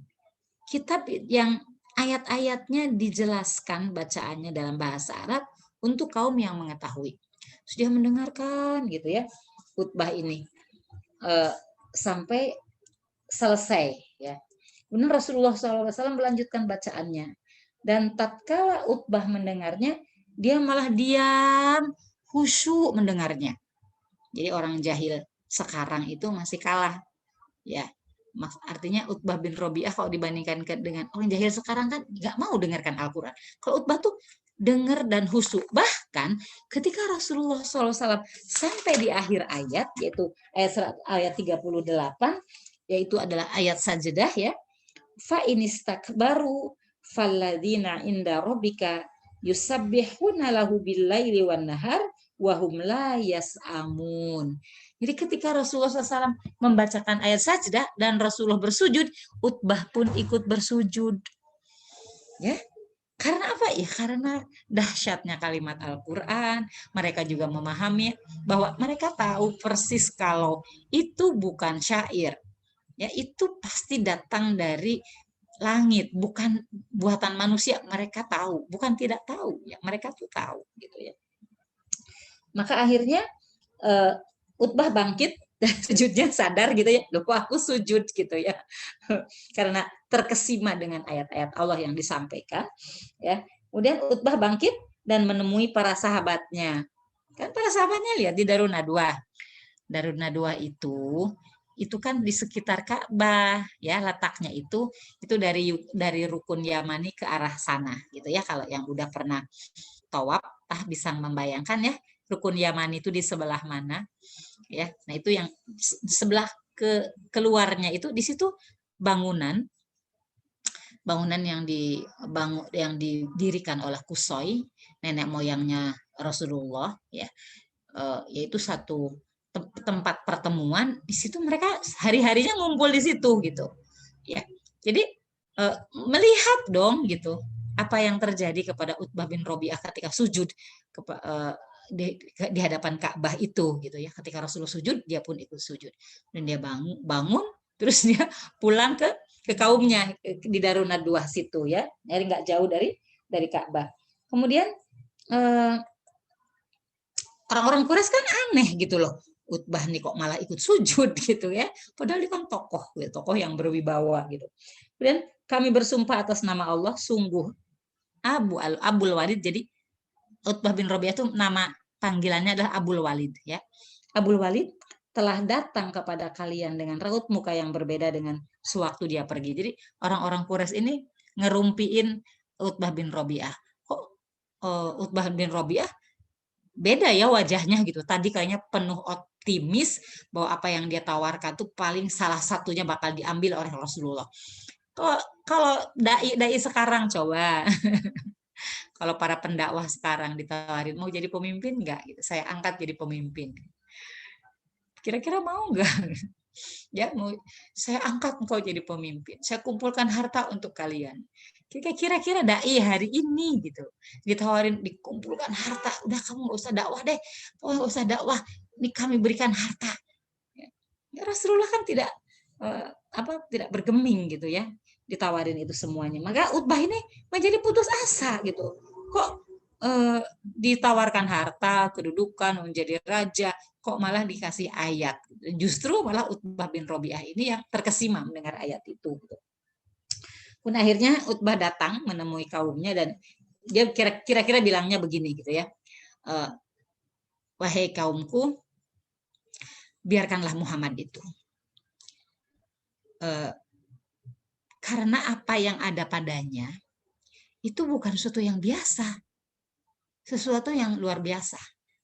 Kitab yang ayat-ayatnya dijelaskan bacaannya dalam bahasa Arab untuk kaum yang mengetahui. Sudah mendengarkan gitu ya khutbah ini sampai selesai ya. Kemudian Rasulullah SAW melanjutkan bacaannya dan tatkala Utbah mendengarnya dia malah diam khusyuk mendengarnya. Jadi orang jahil sekarang itu masih kalah ya. Artinya Utbah bin Rabi'ah kalau dibandingkan dengan orang jahil sekarang kan nggak mau dengarkan Al-Quran. Kalau Utbah tuh dengar dan khusyuk. Bahkan ketika Rasulullah SAW sampai di akhir ayat, yaitu ayat 38, yaitu adalah ayat sajdah ya. Fa inistakbaru falladzina inda rabbika yusabbihuna lahu bil-laili wan-nahar wa hum la yas'amun. Jadi ketika Rasulullah SAW membacakan ayat sajdah dan Rasulullah bersujud, Utbah pun ikut bersujud. Ya, karena apa ya? Karena dahsyatnya kalimat Al-Quran. Mereka juga memahami bahwa mereka tahu persis kalau itu bukan syair. Ya, itu pasti datang dari langit, bukan buatan manusia. Mereka tahu, bukan tidak tahu. Ya, mereka tuh tahu, gitu ya. Maka akhirnya Utbah bangkit dan sujudnya sadar gitu ya, loh kok aku sujud gitu ya, karena terkesima dengan ayat-ayat Allah yang disampaikan ya. Kemudian Utbah bangkit dan menemui para sahabatnya. Kan para sahabatnya lihat di Darun Nadwa. Darun Nadwa itu kan di sekitar Ka'bah ya, letaknya itu dari rukun Yamani ke arah sana gitu ya. Kalau yang udah pernah tawaf bisa membayangkan ya rukun Yamani itu di sebelah mana ya. Nah itu yang sebelah keluarnya itu di situ bangunan yang didirikan oleh Qusay, nenek moyangnya Rasulullah ya, yaitu satu tempat pertemuan. Di situ mereka hari-harinya ngumpul di situ gitu ya. Jadi melihat dong gitu apa yang terjadi kepada Utbah bin Rabi'ah ketika sujud di hadapan Ka'bah itu gitu ya. Ketika Rasulullah sujud, dia pun ikut sujud dan dia bangun terus dia pulang ke kaumnya di Darun Nadwa situ ya. Jadi nggak jauh dari Ka'bah. Kemudian orang-orang Quraisy kan aneh gitu loh. Utbah nih kok malah ikut sujud gitu ya. Padahal dia kan tokoh yang berwibawa gitu. Kemudian kami bersumpah atas nama Allah, sungguh Abul Walid. Jadi Utbah bin Rabi'ah itu nama panggilannya adalah Abul Walid ya. Abul Walid telah datang kepada kalian dengan raut muka yang berbeda dengan sewaktu dia pergi. Jadi orang-orang Quraisy ini ngerumpiin Utbah bin Rabi'ah. Kok Utbah bin Rabi'ah beda ya wajahnya gitu. Tadi kayaknya penuh optimis bahwa apa yang dia tawarkan tuh paling salah satunya bakal diambil oleh Rasulullah. Kalau dai sekarang coba, kalau para pendakwah sekarang ditawarin mau jadi pemimpin nggak? Gitu. Saya angkat jadi pemimpin. Kira-kira mau nggak? Ya, mau saya angkat engkau jadi pemimpin. Saya kumpulkan harta untuk kalian. Kira-kira dai hari ini gitu ditawarin dikumpulkan harta, udah kamu nggak usah dakwah deh, nggak usah dakwah, ini kami berikan harta. Ya, Rasulullah kan tidak tidak bergeming gitu ya ditawarin itu semuanya. Maka Utbah ini menjadi putus asa gitu. Kok ditawarkan harta, kedudukan, menjadi raja, kok malah dikasih ayat. Justru malah Utbah bin Robi'ah ini yang terkesima mendengar ayat itu. Pun akhirnya Utbah datang menemui kaumnya dan dia kira-kira bilangnya begini gitu ya. Wahai kaumku, biarkanlah Muhammad itu. Karena apa yang ada padanya itu bukan sesuatu yang biasa. Sesuatu yang luar biasa.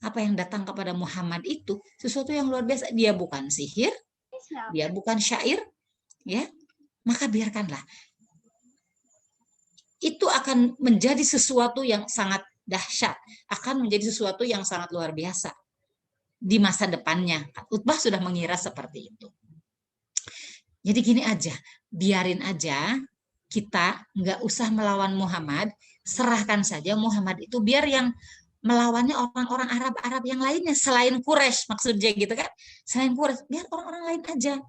Apa yang datang kepada Muhammad itu sesuatu yang luar biasa. Dia bukan sihir, dia bukan syair, ya. Maka biarkanlah. Itu akan menjadi sesuatu yang sangat dahsyat, akan menjadi sesuatu yang sangat luar biasa di masa depannya. Utbah sudah mengira seperti itu. Jadi gini aja, biarin aja kita nggak usah melawan Muhammad, serahkan saja Muhammad itu biar yang melawannya orang-orang Arab yang lainnya selain Quraisy, maksudnya gitu kan, selain Quraisy biar orang-orang lain aja.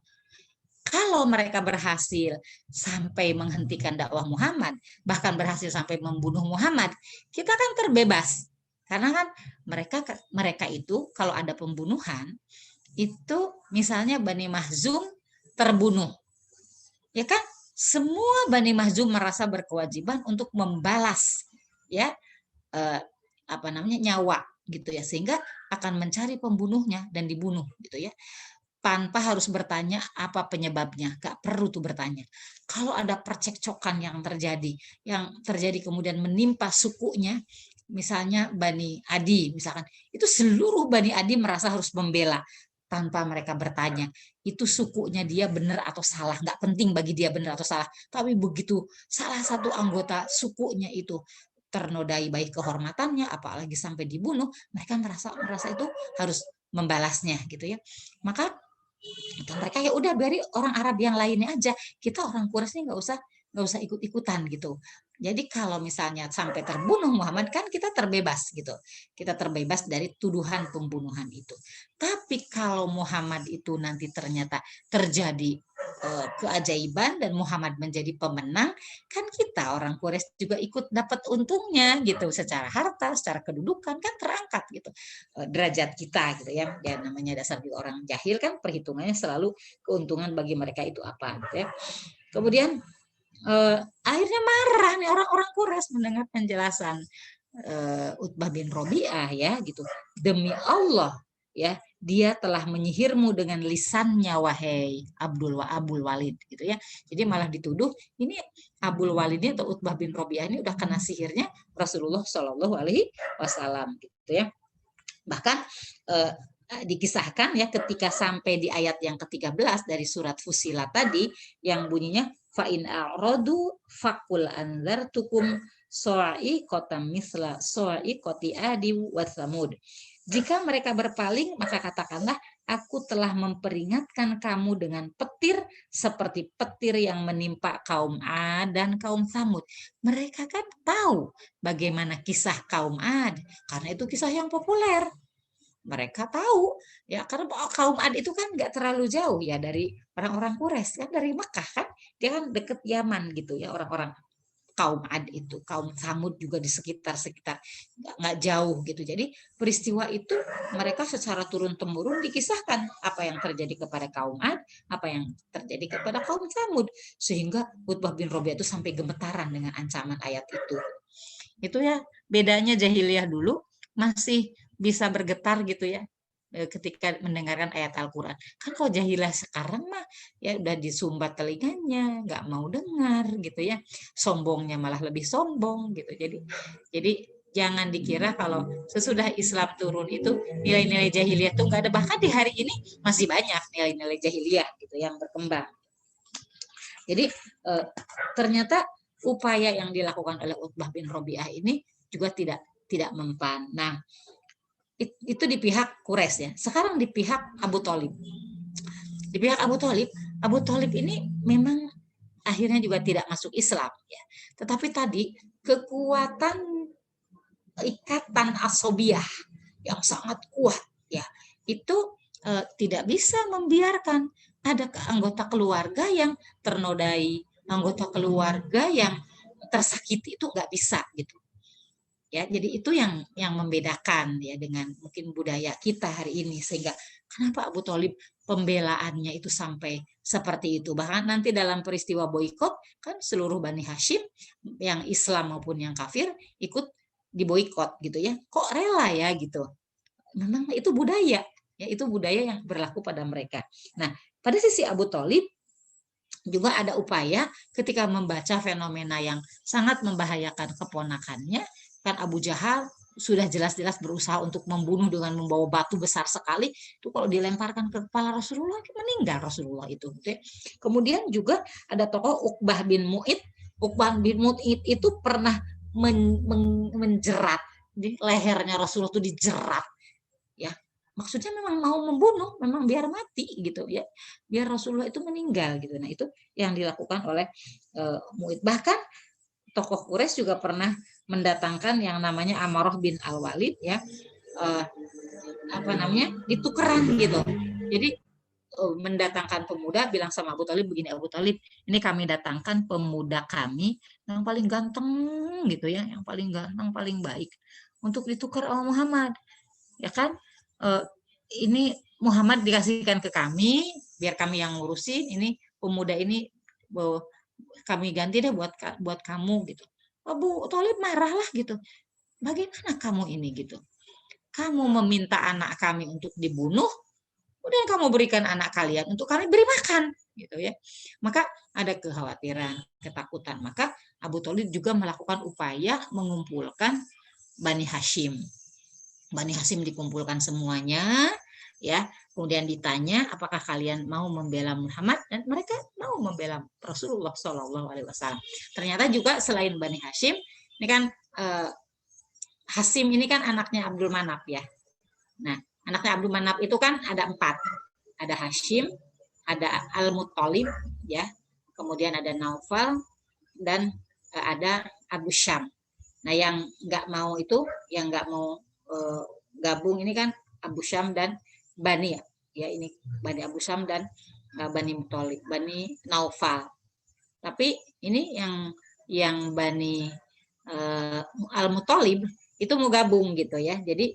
Kalau mereka berhasil sampai menghentikan dakwah Muhammad, bahkan berhasil sampai membunuh Muhammad, kita kan terbebas. Karena kan mereka itu kalau ada pembunuhan, itu misalnya Bani Mahzum terbunuh. Ya kan? Semua Bani Mahzum merasa berkewajiban untuk membalas ya nyawa gitu ya, sehingga akan mencari pembunuhnya dan dibunuh gitu ya. Tanpa harus bertanya apa penyebabnya, gak perlu tuh bertanya. Kalau ada percekcokan yang terjadi kemudian menimpa sukunya, misalnya Bani Adi, misalkan, itu seluruh Bani Adi merasa harus membela tanpa mereka bertanya. Itu sukunya dia benar atau salah, gak penting bagi dia benar atau salah. Tapi begitu salah satu anggota sukunya itu ternodai baik kehormatannya, apalagi sampai dibunuh, mereka merasa itu harus membalasnya gitu ya. Maka mereka ya udah biarin orang Arab yang lainnya aja, kita orang Quraisy nggak usah ikut-ikutan gitu. Jadi kalau misalnya sampai terbunuh Muhammad kan kita terbebas gitu, kita terbebas dari tuduhan pembunuhan itu. Tapi kalau Muhammad itu nanti ternyata terjadi keajaiban dan Muhammad menjadi pemenang, kan kita orang Quraisy juga ikut dapat untungnya gitu, secara harta, secara kedudukan kan terangkat gitu derajat kita gitu ya. Ya namanya dasar di orang jahil kan perhitungannya selalu keuntungan bagi mereka itu apa gitu ya. Kemudian akhirnya marah nih orang-orang Quraisy mendengar penjelasan Utbah bin Robi'ah ya gitu. Demi Allah ya, dia telah menyihirmu dengan lisannya wahai Abul Walid gitu ya. Jadi malah dituduh ini Abul Walid ini atau Utbah bin Robi'ah ini udah kena sihirnya Rasulullah Shallallahu alaihi wasallam gitu ya. Bahkan dikisahkan ya ketika sampai di ayat yang ke-13 dari surat Fussilat tadi yang bunyinya fa in a'radu faqul anzartukum sa'iqatan misla sa'iqati adi wa tsamud. Jika mereka berpaling, maka katakanlah, aku telah memperingatkan kamu dengan petir seperti petir yang menimpa kaum Ad dan kaum Tsamud. Mereka kan tahu bagaimana kisah kaum Ad, karena itu kisah yang populer. Mereka tahu ya, karena kaum Ad itu kan nggak terlalu jauh ya dari orang-orang Quraisy kan, dari Mekah kan, dia kan deket Yaman gitu ya orang-orang kaum Ad itu, kaum Tsamud juga di sekitar nggak jauh gitu. Jadi peristiwa itu mereka secara turun-temurun dikisahkan apa yang terjadi kepada kaum Ad, apa yang terjadi kepada kaum Tsamud, sehingga Utbah bin Robi'ah itu sampai gemetaran dengan ancaman ayat itu. Itu ya bedanya jahiliyah dulu masih bisa bergetar gitu ya ketika mendengarkan ayat Al-Quran. Kan kalau jahiliyah sekarang mah ya udah disumbat telinganya, nggak mau dengar gitu ya. Sombongnya malah lebih sombong gitu. Jadi jangan dikira kalau sesudah Islam turun itu nilai-nilai jahiliyah itu nggak ada. Bahkan di hari ini masih banyak nilai-nilai jahiliyah gitu yang berkembang. Jadi ternyata upaya yang dilakukan oleh Utbah bin Rabi'ah ini juga tidak mempan. Nah, itu di pihak Quraisy ya. Sekarang di pihak Abu Thalib. Di pihak Abu Thalib ini memang akhirnya juga tidak masuk Islam ya. Tetapi tadi kekuatan ikatan asobiyah yang sangat kuat ya, itu tidak bisa membiarkan ada anggota keluarga yang ternodai, anggota keluarga yang tersakiti, itu nggak bisa gitu. Ya, jadi itu yang membedakan ya dengan mungkin budaya kita hari ini, sehingga kenapa Abu Thalib pembelaannya itu sampai seperti itu. Bahkan nanti dalam peristiwa boikot kan seluruh Bani Hashim yang Islam maupun yang kafir ikut diboikot gitu ya. Kok rela ya gitu. Memang itu budaya ya, itu budaya yang berlaku pada mereka. Nah, pada sisi Abu Thalib juga ada upaya ketika membaca fenomena yang sangat membahayakan keponakannya. Kan Abu Jahal sudah jelas-jelas berusaha untuk membunuh dengan membawa batu besar sekali. Itu kalau dilemparkan ke kepala Rasulullah, meninggal Rasulullah itu. Kemudian juga ada tokoh Uqbah bin Mu'id. Uqbah bin Mu'id itu pernah menjerat di lehernya Rasulullah, itu dijerat. Ya, maksudnya memang mau membunuh, memang biar mati gitu ya, biar Rasulullah itu meninggal gitu. Nah, itu yang dilakukan oleh Mu'id. Bahkan tokoh Quraisy juga pernah mendatangkan yang namanya Amarah bin Al-Walid ya, ditukeran gitu. Jadi mendatangkan pemuda, bilang sama Abu Thalib begini, Abu Thalib, ini kami datangkan pemuda kami yang paling ganteng gitu ya, yang paling ganteng, paling baik untuk ditukar sama Muhammad. Ya kan, ini Muhammad dikasihkan ke kami, biar kami yang ngurusin, ini pemuda ini kami ganti deh buat kamu gitu. Abu Thalib marah lah gitu. Bagaimana kamu ini gitu? Kamu meminta anak kami untuk dibunuh, kemudian kamu berikan anak kalian untuk kami beri makan gitu ya. Maka ada kekhawatiran, ketakutan. Maka Abu Thalib juga melakukan upaya mengumpulkan Bani Hashim. Bani Hashim dikumpulkan semuanya ya. Kemudian ditanya, apakah kalian mau membela Muhammad? Dan mereka mau membela Rasulullah SAW. Ternyata juga selain Bani Hashim, ini kan Hashim ini kan anaknya Abdul Manaf ya. Nah, anaknya Abdul Manaf itu kan ada 4. Ada Hashim, ada Al-Muttalib ya, kemudian ada Naufal, dan ada Abu Syam. Nah, yang nggak mau itu, yang nggak mau gabung ini kan Abu Syam dan Bani ya, ini Bani Abu Syam dan Bani Muttalib, Bani Naufal. Tapi ini yang Bani Al-Muttalib itu mau gabung gitu ya. Jadi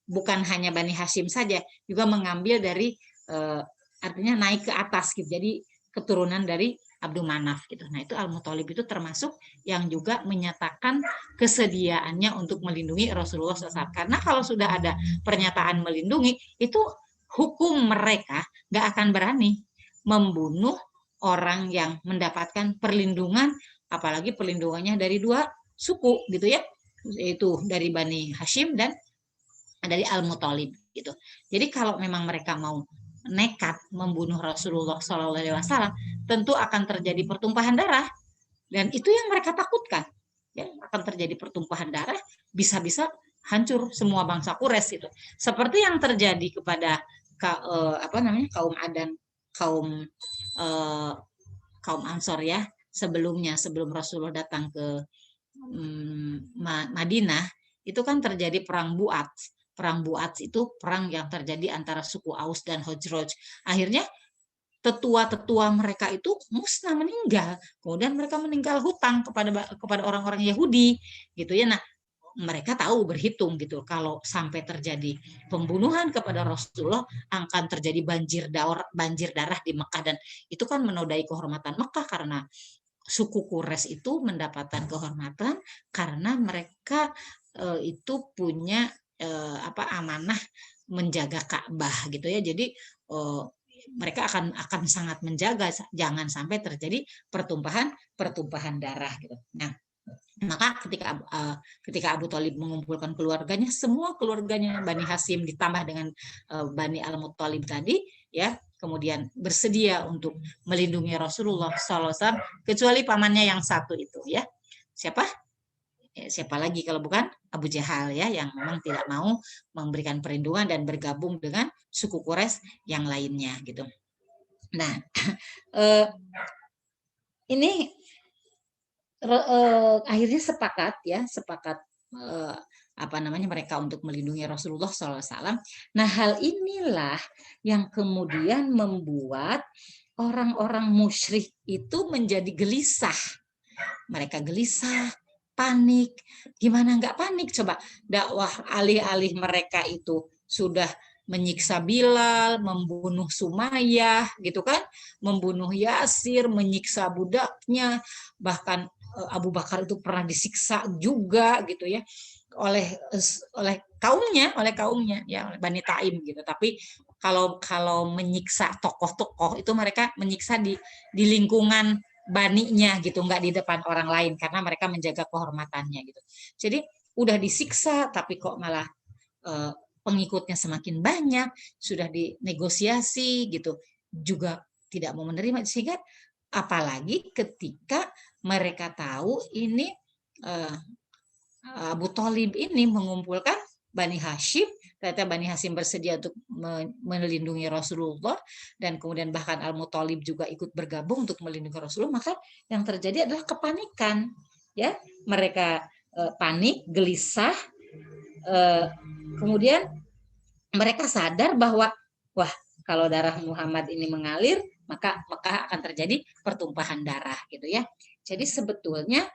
bukan hanya Bani Hashim saja, juga mengambil dari artinya naik ke atas gitu. Jadi keturunan dari Abdul Manaf gitu. Nah, itu Al-Muttalib itu termasuk yang juga menyatakan kesediaannya untuk melindungi Rasulullah SAW. Karena kalau sudah ada pernyataan melindungi, itu hukum mereka nggak akan berani membunuh orang yang mendapatkan perlindungan, apalagi perlindungannya dari 2 suku gitu ya, yaitu dari Bani Hashim dan dari Al-Muttalib gitu. Jadi kalau memang mereka mau nekat membunuh Rasulullah SAW, tentu akan terjadi pertumpahan darah, dan itu yang mereka takutkan. Ya, akan terjadi pertumpahan darah, bisa-bisa hancur semua bangsa Quraisy itu. Seperti yang terjadi kepada kaum Adan, kaum Ansor ya, sebelumnya, sebelum Rasulullah datang ke Madinah, itu kan terjadi perang Bu'ats. Perang Bu'ats itu perang yang terjadi antara suku Aus dan Khazraj. Akhirnya tetua-tetua mereka itu musnah, meninggal. Kemudian mereka meninggal hutang kepada orang-orang Yahudi gitu ya. Nah, mereka tahu, berhitung gitu, kalau sampai terjadi pembunuhan kepada Rasulullah akan terjadi banjir darah di Mekah, dan itu kan menodai kehormatan Mekah, karena suku Quraisy itu mendapatkan kehormatan karena mereka itu punya amanah menjaga Ka'bah gitu ya. Jadi mereka akan sangat menjaga jangan sampai terjadi pertumpahan darah gitu. Nah, maka ketika Abu Thalib mengumpulkan keluarganya, semua keluarganya Bani Hashim ditambah dengan Bani Al-Muttalib tadi ya, kemudian bersedia untuk melindungi Rasulullah SAW, kecuali pamannya yang satu itu ya. Siapa? Siapa lagi kalau bukan Abu Jahal ya, yang memang tidak mau memberikan perlindungan dan bergabung dengan suku Quraisy yang lainnya gitu. Nah, ini akhirnya sepakat mereka untuk melindungi Rasulullah SAW. Nah, hal inilah yang kemudian membuat orang-orang musyrik itu menjadi gelisah. Mereka gelisah, panik. Gimana nggak panik? Coba dakwah alih-alih mereka itu sudah menyiksa Bilal, membunuh Sumayyah, gitu kan, membunuh Yasir, menyiksa budaknya, bahkan Abu Bakar itu pernah disiksa juga gitu ya oleh kaumnya ya, oleh Bani Taim gitu. Tapi kalau menyiksa tokoh-tokoh itu mereka menyiksa di lingkungan baninya gitu, nggak di depan orang lain karena mereka menjaga kehormatannya gitu. Jadi udah disiksa tapi kok malah pengikutnya semakin banyak, sudah dinegosiasi gitu juga tidak mau menerima, sehingga apalagi ketika mereka tahu ini Abu Thalib ini mengumpulkan Bani Hashim, ternyata Bani Hashim bersedia untuk melindungi Rasulullah, dan kemudian bahkan Al-Muthalib juga ikut bergabung untuk melindungi Rasulullah, maka yang terjadi adalah kepanikan ya, mereka panik, gelisah, kemudian mereka sadar bahwa wah, kalau darah Muhammad ini mengalir maka akan terjadi pertumpahan darah gitu ya. Jadi sebetulnya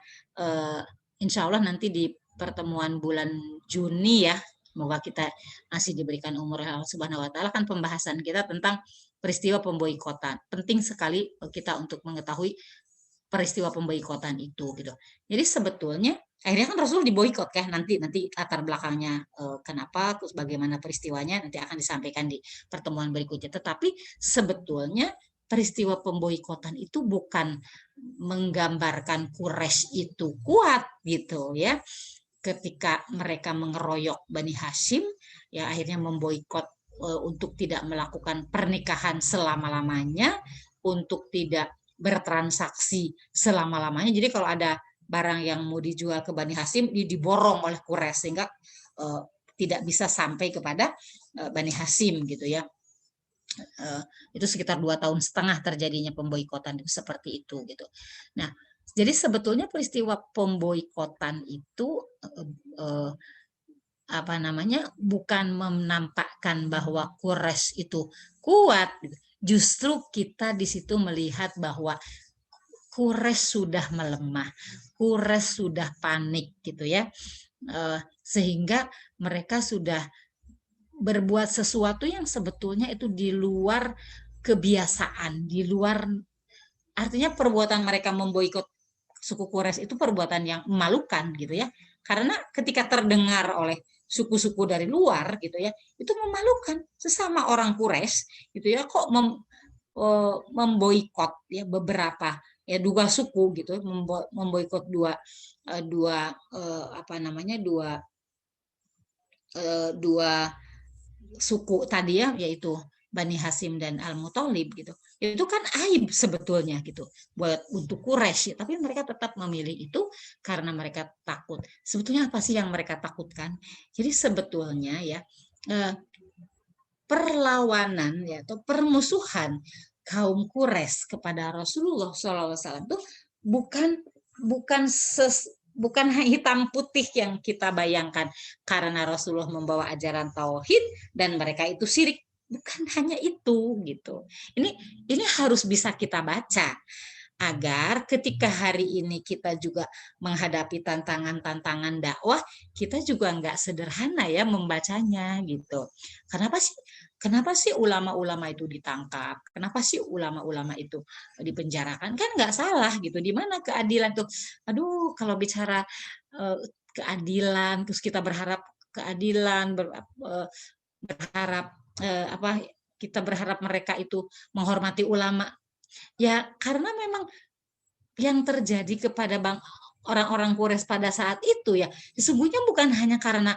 insya Allah nanti di pertemuan bulan Juni ya, semoga kita masih diberikan umur Allah Subhanahu wa taala, kan pembahasan kita tentang peristiwa pemboikotan. Penting sekali kita untuk mengetahui peristiwa pemboikotan itu gitu. Jadi sebetulnya akhirnya kan Rasul diboikot kan, nanti latar belakangnya kenapa, terus bagaimana peristiwanya nanti akan disampaikan di pertemuan berikutnya. Tetapi sebetulnya peristiwa pemboikotan itu bukan menggambarkan Quraisy itu kuat gitu ya. Ketika mereka mengeroyok Bani Hashim ya, akhirnya memboikot untuk tidak melakukan pernikahan selama-lamanya, untuk tidak bertransaksi selama-lamanya. Jadi kalau ada barang yang mau dijual ke Bani Hashim diborong oleh Quraisy sehingga tidak bisa sampai kepada Bani Hashim gitu ya. Itu sekitar 2,5 tahun terjadinya pemboikotan itu seperti itu gitu. Nah, jadi sebetulnya peristiwa pemboikotan itu bukan menampakkan bahwa Quraisy itu kuat, justru kita di situ melihat bahwa Quraisy sudah melemah, Quraisy sudah panik gitu ya, sehingga mereka sudah berbuat sesuatu yang sebetulnya itu di luar kebiasaan, di luar, artinya perbuatan mereka memboikot suku Quraisy itu perbuatan yang memalukan gitu ya, karena ketika terdengar oleh suku-suku dari luar gitu ya, itu memalukan. Sesama orang Quraisy gitu ya, kok memboikot ya beberapa ya, 2 suku gitu, memboikot dua suku tadi ya, yaitu Bani Hashim dan Al-Muthalib gitu. Itu kan aib sebetulnya gitu buat untuk Quraisy, tapi mereka tetap memilih itu karena mereka takut. Sebetulnya apa sih yang mereka takutkan? Jadi sebetulnya ya perlawanan ya atau permusuhan kaum Quraisy kepada Rasulullah SAW itu bukan hitam putih yang kita bayangkan karena Rasulullah membawa ajaran tauhid dan mereka itu syirik. Bukan hanya itu gitu. Ini harus bisa kita baca agar ketika hari ini kita juga menghadapi tantangan-tantangan dakwah, kita juga nggak sederhana ya membacanya gitu. Kenapa sih ulama-ulama itu ditangkap? Kenapa sih ulama-ulama itu dipenjarakan? Kan nggak salah gitu. Di mana keadilan tuh? Aduh, kalau bicara keadilan, terus kita berharap keadilan, berharap kita berharap mereka itu menghormati ulama. Ya karena memang yang terjadi kepada orang-orang Quraisy pada saat itu ya, sesungguhnya bukan hanya karena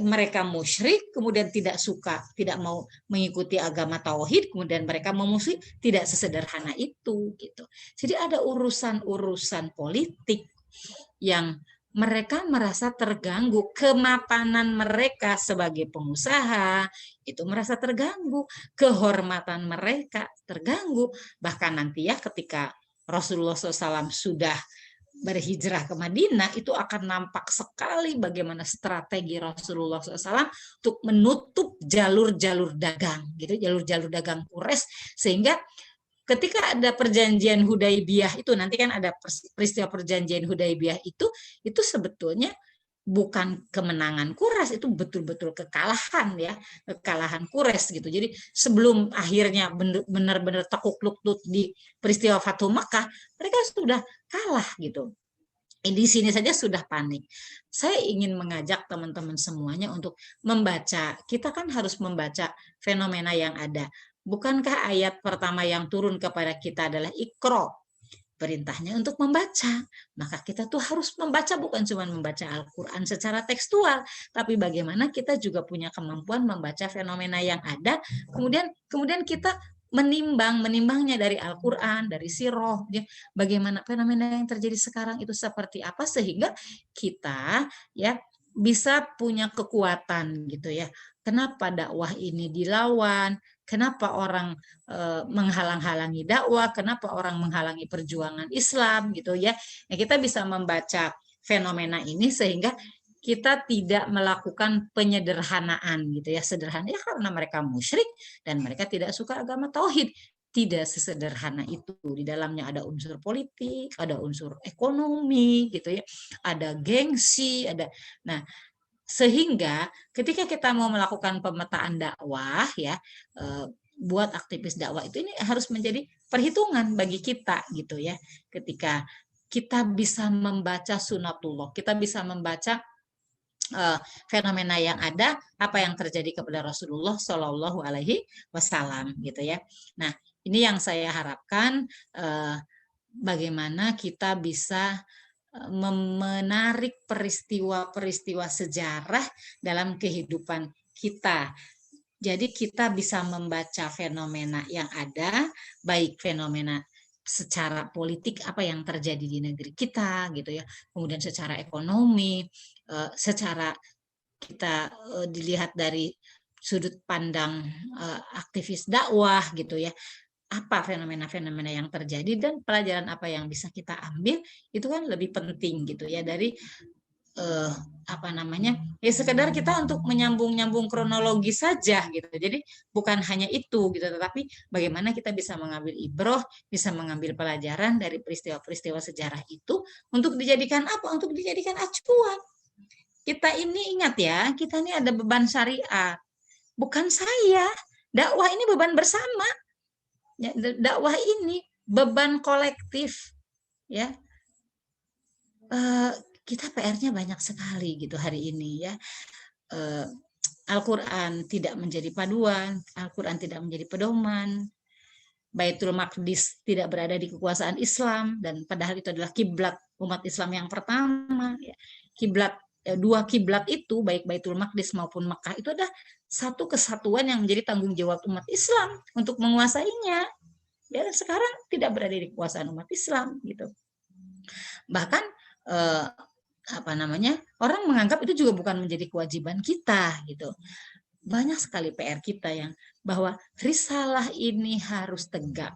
mereka musyrik, kemudian tidak suka, tidak mau mengikuti agama tauhid, kemudian mereka memusuhi, tidak sesederhana itu gitu. Jadi ada urusan-urusan politik yang mereka merasa terganggu, kemapanan mereka sebagai pengusaha itu merasa terganggu, kehormatan mereka terganggu, bahkan nanti ya ketika Rasulullah SAW sudah berhijrah ke Madinah, itu akan nampak sekali bagaimana strategi Rasulullah SAW untuk menutup jalur-jalur dagang, gitu, jalur-jalur dagang Quraisy, sehingga ketika ada perjanjian Hudaibiyah itu, nanti kan ada peristiwa perjanjian Hudaibiyah itu sebetulnya bukan kemenangan Quraisy, itu betul-betul kekalahan ya, kekalahan Quraisy gitu. Jadi sebelum akhirnya benar-benar tekuk lutut di peristiwa Fathu Makkah, mereka sudah kalah gitu. Di sini saja sudah panik. Saya ingin mengajak teman-teman semuanya untuk membaca. Kita kan harus membaca fenomena yang ada. Bukankah ayat pertama yang turun kepada kita adalah Iqra? Perintahnya untuk membaca. Maka kita tuh harus membaca, bukan cuma membaca Al-Quran secara tekstual, tapi bagaimana kita juga punya kemampuan membaca fenomena yang ada, kemudian kita menimbangnya dari Al-Quran, dari sirah, bagaimana fenomena yang terjadi sekarang itu seperti apa, sehingga kita ya bisa punya kekuatan gitu ya. Kenapa dakwah ini dilawan? Kenapa orang menghalang-halangi dakwah? Kenapa orang menghalangi perjuangan Islam gitu ya? Nah, kita bisa membaca fenomena ini sehingga kita tidak melakukan penyederhanaan gitu ya, sederhana ya karena mereka musyrik dan mereka tidak suka agama tauhid. Tidak sesederhana itu. Di dalamnya ada unsur politik, ada unsur ekonomi gitu ya, ada gengsi, ada. Nah, sehingga ketika kita mau melakukan pemetaan dakwah ya, buat aktivis dakwah itu ini harus menjadi perhitungan bagi kita gitu ya. Ketika kita bisa membaca sunatullah, kita bisa membaca fenomena yang ada, apa yang terjadi kepada Rasulullah Shallallahu Alaihi Wasallam gitu ya. Nah, ini yang saya harapkan, bagaimana kita bisa menarik peristiwa-peristiwa sejarah dalam kehidupan kita. Jadi kita bisa membaca fenomena yang ada, baik fenomena secara politik apa yang terjadi di negeri kita gitu ya, kemudian secara ekonomi, secara kita dilihat dari sudut pandang aktivis dakwah gitu ya, apa fenomena-fenomena yang terjadi dan pelajaran apa yang bisa kita ambil, itu kan lebih penting gitu ya dari apa namanya ya sekedar kita untuk menyambung kronologi saja gitu. Jadi bukan hanya itu gitu, tetapi bagaimana kita bisa mengambil ibroh, bisa mengambil pelajaran dari peristiwa-peristiwa sejarah itu untuk dijadikan apa? Untuk dijadikan acuan. Kita ini ingat ya, kita ini ada beban syariat. Bukan saya, dakwah ini beban bersama. Ya, dakwah ini beban kolektif ya. Kita PR-nya banyak sekali gitu hari ini ya. Al-Quran tidak menjadi paduan, Al-Quran tidak menjadi pedoman, Baitul Maqdis tidak berada di kekuasaan Islam, dan padahal itu adalah kiblat umat Islam yang pertama ya. Dua kiblat itu baik Baitul Maqdis maupun Mekah itu adalah satu kesatuan yang menjadi tanggung jawab umat Islam untuk menguasainya. Ya, sekarang tidak berada di kekuasaan umat Islam gitu. Bahkan apa namanya, orang menganggap itu juga bukan menjadi kewajiban kita gitu. Banyak sekali PR kita yang bahwa risalah ini harus tegak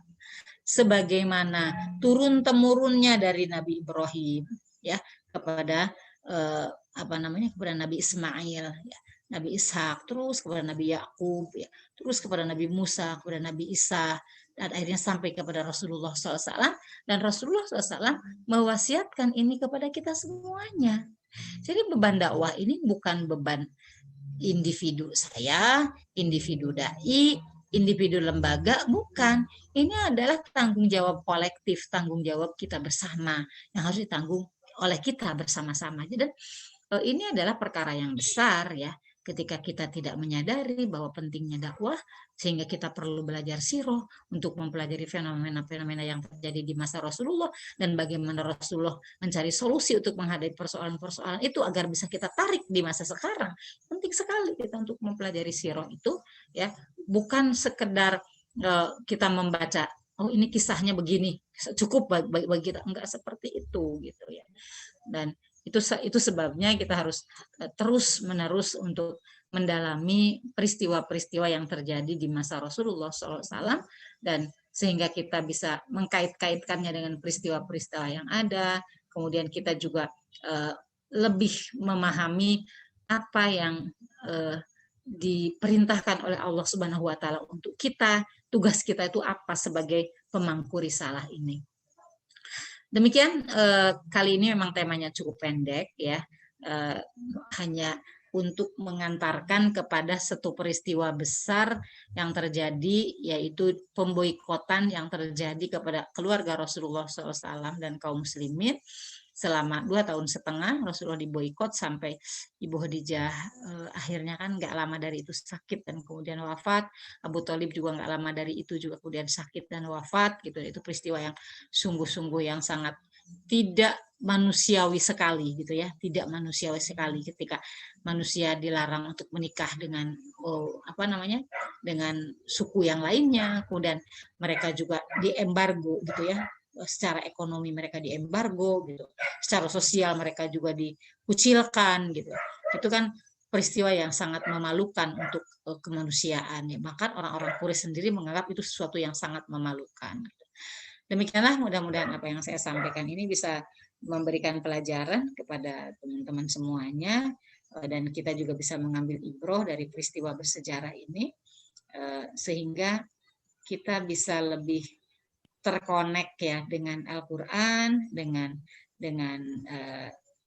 sebagaimana turun temurunnya dari Nabi Ibrahim ya kepada apa namanya, kepada Nabi Ismail ya, Nabi Ishak, terus kepada Nabi Yakub ya, terus kepada Nabi Musa, kepada Nabi Isa, dan akhirnya sampai kepada Rasulullah SAW, dan Rasulullah SAW mewasiatkan ini kepada kita semuanya. Jadi beban dakwah ini bukan beban individu saya, individu dai, individu lembaga, bukan. Ini adalah tanggung jawab kolektif, tanggung jawab kita bersama yang harus ditanggung oleh kita bersama-sama. Dan ini adalah perkara yang besar ya. ketika kita tidak menyadari bahwa pentingnya dakwah, sehingga kita perlu belajar sirah untuk mempelajari fenomena-fenomena yang terjadi di masa Rasulullah dan bagaimana Rasulullah mencari solusi untuk menghadapi persoalan-persoalan itu agar bisa kita tarik di masa sekarang. Penting sekali kita untuk mempelajari sirah itu, ya, bukan sekedar kita membaca, oh ini kisahnya begini, cukup bagi kita, enggak seperti itu gitu ya. Dan itu sebabnya kita harus terus menerus untuk mendalami peristiwa-peristiwa yang terjadi di masa Rasulullah SAW, dan sehingga kita bisa mengkait-kaitkannya dengan peristiwa-peristiwa yang ada. Kemudian kita juga lebih memahami apa yang diperintahkan oleh Allah Subhanahu wa taala untuk kita, tugas kita itu apa sebagai pemangku risalah ini. Demikian kali ini memang temanya cukup pendek ya, hanya untuk mengantarkan kepada satu peristiwa besar yang terjadi, yaitu pemboikotan yang terjadi kepada keluarga Rasulullah SAW dan kaum muslimin selama 2,5 tahun. Rasulullah diboikot sampai Ibu Khadijah akhirnya kan nggak lama dari itu sakit dan kemudian wafat. Abu Thalib juga nggak lama dari itu juga kemudian sakit dan wafat gitu. Itu peristiwa yang sungguh-sungguh yang sangat tidak manusiawi sekali gitu ya, tidak manusiawi sekali ketika manusia dilarang untuk menikah dengan dengan suku yang lainnya, kemudian mereka juga diembargo gitu ya, secara ekonomi mereka diembargo gitu, secara sosial mereka juga dikucilkan gitu. Itu kan peristiwa yang sangat memalukan untuk kemanusiaan ya. Bahkan orang-orang Quraisy sendiri menganggap itu sesuatu yang sangat memalukan. Demikianlah, mudah-mudahan apa yang saya sampaikan ini bisa memberikan pelajaran kepada teman-teman semuanya, dan kita juga bisa mengambil ibroh dari peristiwa bersejarah ini, sehingga kita bisa lebih terkonek ya dengan Al-Quran, dengan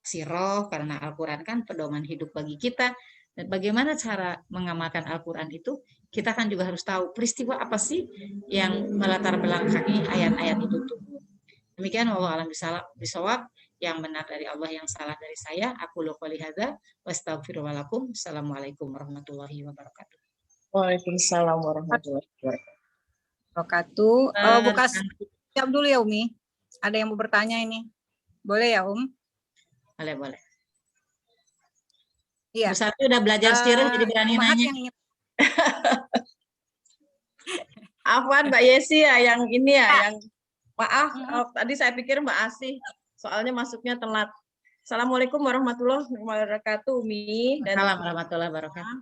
sirah, karena Al-Quran kan pedoman hidup bagi kita. Dan bagaimana cara mengamalkan Al-Quran itu, kita kan juga harus tahu peristiwa apa sih yang melatar belakangi ayat-ayat itu tuh. Demikian, wallahu a'lam bishawab, yang benar dari Allah, yang salah dari saya. Aku qouli hadza wa astaghfirullahaladzim. Assalamualaikum warahmatullahi wabarakatuh. Waalaikumsalam warahmatullahi wabarakatuh. Buka siap dulu ya Umi. Ada yang mau bertanya ini? Boleh ya Boleh. Iya. Bu Sati udah belajar sirah jadi berani nanya. Afwan Mbak Yesi ya yang ini ya, yang maaf tadi saya pikir Mbak Asih, soalnya masuknya telat. Assalamualaikum warahmatullahi wabarakatuh Umi. Assalamualaikum warahmatullahi wabarakatuh.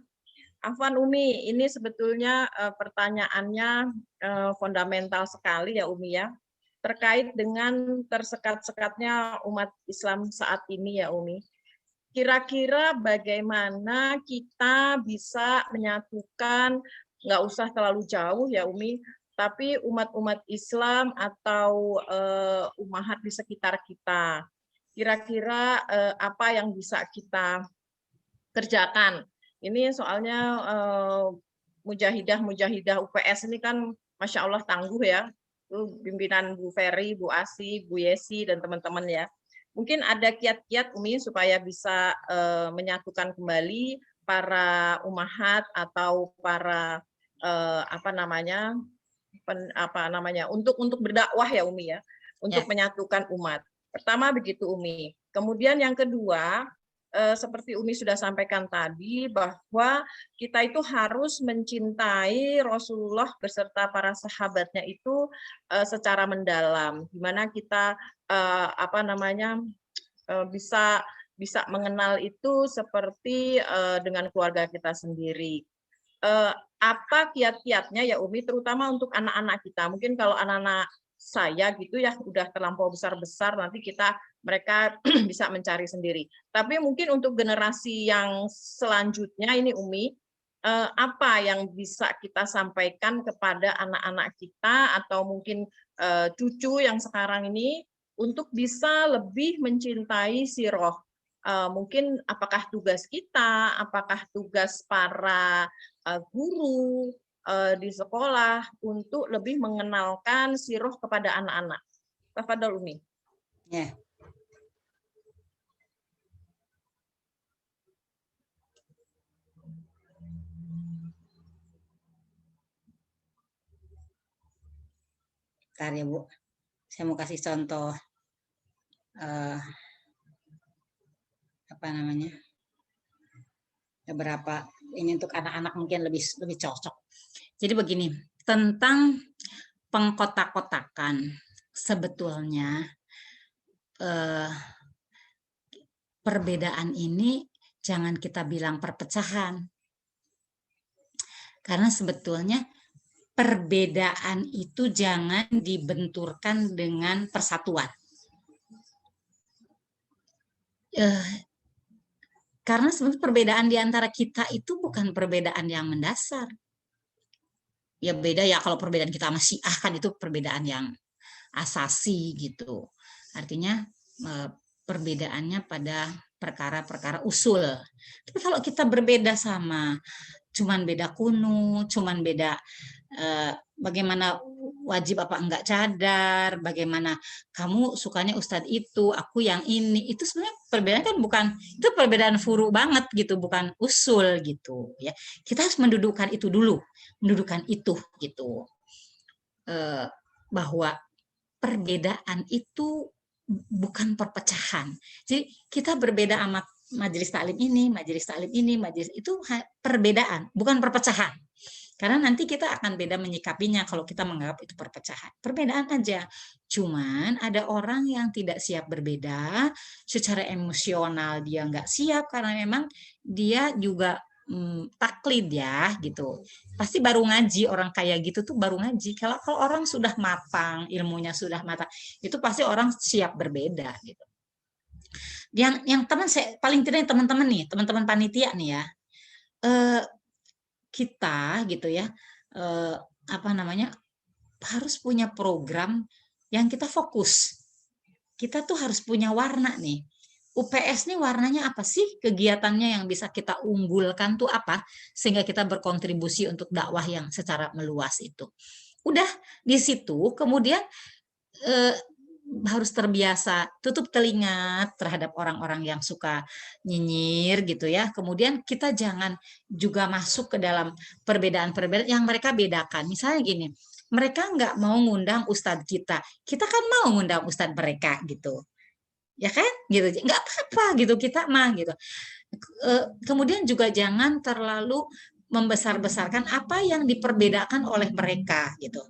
Afwan Umi, ini sebetulnya pertanyaannya fundamental sekali ya Umi ya, terkait dengan tersekat-sekatnya umat Islam saat ini ya Umi. Kira-kira bagaimana kita bisa menyatukan, nggak usah terlalu jauh ya Umi, tapi umat-umat Islam atau umahat di sekitar kita. Kira-kira apa yang bisa kita kerjakan? Ini soalnya mujahidah UPS ini kan Masya Allah tangguh ya, pimpinan Bu Ferry, Bu Asi, Bu Yesi, dan teman-teman ya. Mungkin ada kiat-kiat Umi supaya bisa menyatukan kembali para umahat atau para untuk berdakwah ya Umi ya, untuk menyatukan umat. Pertama begitu Umi. Kemudian yang kedua, seperti Umi sudah sampaikan tadi, bahwa kita itu harus mencintai Rasulullah beserta para sahabatnya itu secara mendalam, di mana kita bisa mengenal itu seperti dengan keluarga kita sendiri. Apa kiat-kiatnya ya Umi, terutama untuk anak-anak kita. Mungkin kalau anak-anak saya gitu ya udah terlampau besar-besar, nanti mereka bisa mencari sendiri. Tapi mungkin untuk generasi yang selanjutnya ini Umi, apa yang bisa kita sampaikan kepada anak-anak kita atau mungkin cucu yang sekarang ini untuk bisa lebih mencintai sirah. Mungkin apakah tugas kita, apakah tugas para guru di sekolah untuk lebih mengenalkan sirah kepada anak-anak. Tafadhol Umi. Ya. Bentar ya Bu, saya mau kasih contoh apa namanya, beberapa ini untuk anak-anak mungkin lebih cocok. Jadi begini, tentang pengkotak-kotakan, sebetulnya perbedaan ini jangan kita bilang perpecahan, karena sebetulnya perbedaan itu jangan dibenturkan dengan persatuan. Karena sebenarnya perbedaan di antara kita itu bukan perbedaan yang mendasar. Ya beda ya kalau perbedaan kita sama Syiah kan itu perbedaan yang asasi gitu. Artinya perbedaannya pada perkara-perkara usul. Tapi kalau kita berbeda sama cuman beda kuno, cuman beda bagaimana wajib apa enggak cadar, bagaimana kamu sukanya ustadz itu, aku yang ini, itu sebenarnya perbedaan kan bukan, itu perbedaan furu banget gitu, bukan usul gitu ya. Kita harus mendudukkan itu dulu, mendudukkan itu gitu, bahwa perbedaan itu bukan perpecahan. Jadi kita berbeda sama majelis taklim ini, majelis taklim ini, majelis itu perbedaan, bukan perpecahan. Karena nanti kita akan beda menyikapinya kalau kita menganggap itu perpecahan. Perbedaan aja. Cuman ada orang yang tidak siap berbeda, secara emosional dia nggak siap karena memang dia juga taklid ya gitu. Pasti baru ngaji, orang kayak gitu tuh baru ngaji. Kalau orang sudah matang, ilmunya sudah matang, itu pasti orang siap berbeda gitu. Yang teman saya paling tidak teman-teman nih, teman-teman panitia nih ya. Kita gitu ya, apa namanya, harus punya program yang kita fokus. Kita tuh harus punya warna nih. UPS nih warnanya apa sih? Kegiatannya yang bisa kita unggulkan tuh apa? Sehingga kita berkontribusi untuk dakwah yang secara meluas itu. Udah di situ kemudian harus terbiasa tutup telinga terhadap orang-orang yang suka nyinyir gitu ya. Kemudian kita jangan juga masuk ke dalam perbedaan-perbedaan yang mereka bedakan. Misalnya gini, mereka nggak mau ngundang ustadz kita kan mau ngundang ustadz mereka gitu. Ya kan? Gitu. Nggak apa-apa gitu, kita mah gitu. Kemudian juga jangan terlalu membesar-besarkan apa yang diperbedakan oleh mereka gitu.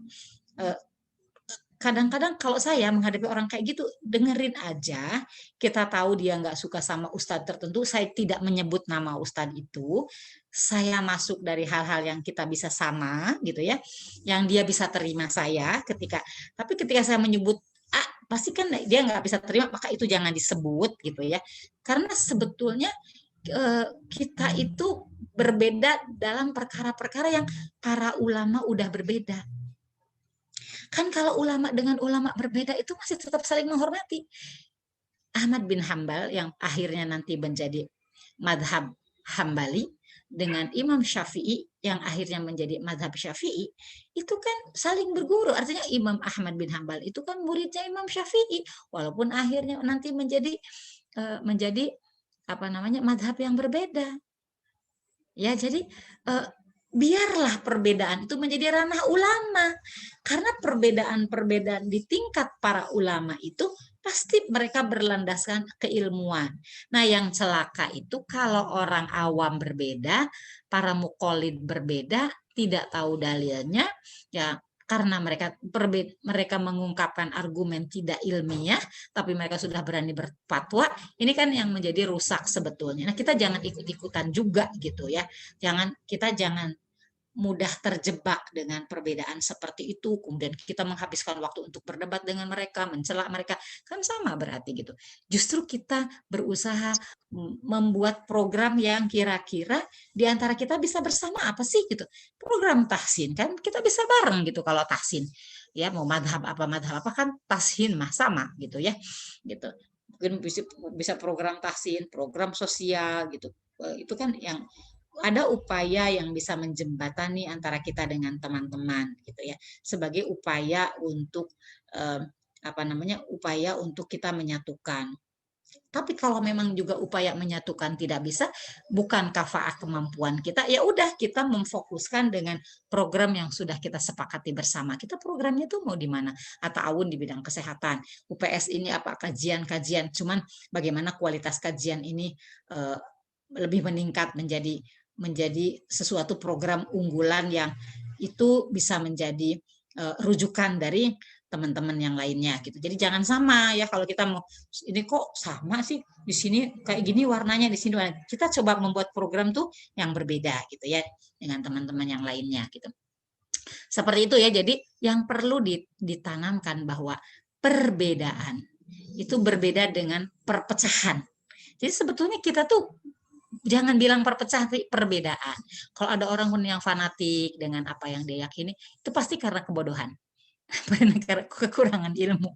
Kadang-kadang kalau saya menghadapi orang kayak gitu, dengerin aja. Kita tahu dia nggak suka sama ustadz tertentu, saya tidak menyebut nama ustadz itu. Saya masuk dari hal-hal yang kita bisa sama gitu ya, yang dia bisa terima saya tapi ketika saya menyebut pasti kan dia nggak bisa terima, maka itu jangan disebut gitu ya. Karena sebetulnya kita itu berbeda dalam perkara-perkara yang para ulama udah berbeda. Kan kalau ulama dengan ulama berbeda itu masih tetap saling menghormati. Ahmad bin Hambal yang akhirnya nanti menjadi madhab Hambali dengan Imam Syafi'i yang akhirnya menjadi madhab Syafi'i, itu kan saling berguru. Artinya Imam Ahmad bin Hambal itu kan muridnya Imam Syafi'i, walaupun akhirnya nanti menjadi apa namanya madhab yang berbeda. Ya, jadi biarlah perbedaan itu menjadi ranah ulama. Karena perbedaan-perbedaan di tingkat para ulama itu pasti mereka berlandaskan keilmuan. Nah, yang celaka itu kalau orang awam berbeda, para muqallid berbeda, tidak tahu dalilnya, ya karena mereka mengungkapkan argumen tidak ilmiah, tapi mereka sudah berani berfatwa, ini kan yang menjadi rusak sebetulnya. Nah, kita jangan ikut-ikutan juga gitu ya. Kita jangan mudah terjebak dengan perbedaan seperti itu, kemudian kita menghabiskan waktu untuk berdebat dengan mereka, mencela mereka, kan sama berarti gitu. Justru kita berusaha membuat program yang kira-kira di antara kita bisa bersama apa sih gitu. Program tahsin kan kita bisa bareng gitu kalau tahsin. Ya mau madhab apa kan tahsin mah sama gitu ya. Gitu. Mungkin bisa program tahsin, program sosial gitu. Itu kan yang ada upaya yang bisa menjembatani antara kita dengan teman-teman gitu ya, sebagai upaya untuk upaya untuk kita menyatukan. Tapi kalau memang juga upaya menyatukan tidak bisa, bukan kafaah kemampuan kita, ya udah kita memfokuskan dengan program yang sudah kita sepakati bersama. Kita programnya tuh mau di mana? Ata'awun di bidang kesehatan, UPS ini apa kajian-kajian, cuman bagaimana kualitas kajian ini lebih meningkat menjadi sesuatu program unggulan yang itu bisa menjadi rujukan dari teman-teman yang lainnya gitu. Jadi jangan sama ya, kalau kita mau ini kok sama sih, di sini kayak gini warnanya, di sini warnanya. Kita coba membuat program tuh yang berbeda gitu ya dengan teman-teman yang lainnya gitu. Seperti itu ya. Jadi yang perlu ditanamkan bahwa perbedaan itu berbeda dengan perpecahan. Jadi sebetulnya kita tuh jangan bilang perpecah, perbedaan. Kalau ada orang yang fanatik dengan apa yang dia yakini, itu pasti karena kebodohan. Karena kekurangan ilmu.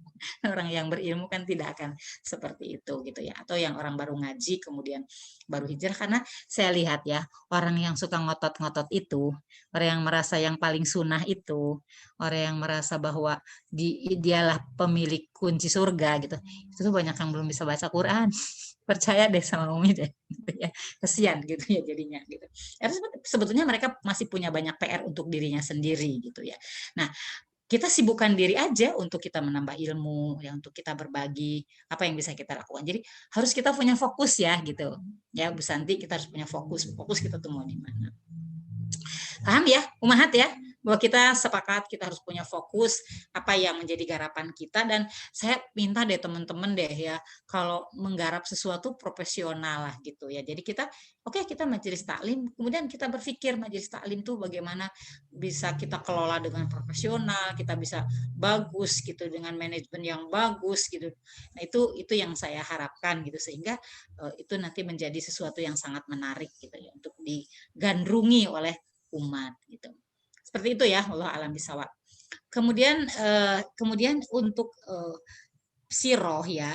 Orang yang berilmu kan tidak akan seperti itu gitu ya. Atau yang orang baru ngaji kemudian baru hijrah, karena saya lihat ya, orang yang suka ngotot-ngotot itu, orang yang merasa yang paling sunnah itu, orang yang merasa bahwa dialah pemilik kunci surga gitu. Itu tuh banyak yang belum bisa baca Quran. Percaya deh sama Umi deh gitu ya. Kesian gitu ya jadinya gitu. Sebetulnya mereka masih punya banyak PR untuk dirinya sendiri gitu ya. Nah, kita sibukkan diri aja untuk kita menambah ilmu, ya untuk kita berbagi apa yang bisa kita lakukan. Jadi harus kita punya fokus ya gitu. Ya Bu Santi, kita harus punya fokus. Fokus kita tuh mau di mana. Paham ya, Umahat ya? Bahwa kita sepakat kita harus punya fokus apa yang menjadi garapan kita, dan saya minta deh teman-teman deh ya, kalau menggarap sesuatu profesional lah gitu ya. Jadi kita kita majelis taklim, kemudian kita berpikir majelis taklim tuh bagaimana bisa kita kelola dengan profesional, kita bisa bagus gitu dengan manajemen yang bagus gitu. Nah, itu yang saya harapkan gitu, sehingga itu nanti menjadi sesuatu yang sangat menarik gitu ya untuk digandrungi oleh umat gitu. Seperti itu ya, Allah alam bisawab. Kemudian untuk siroh ya,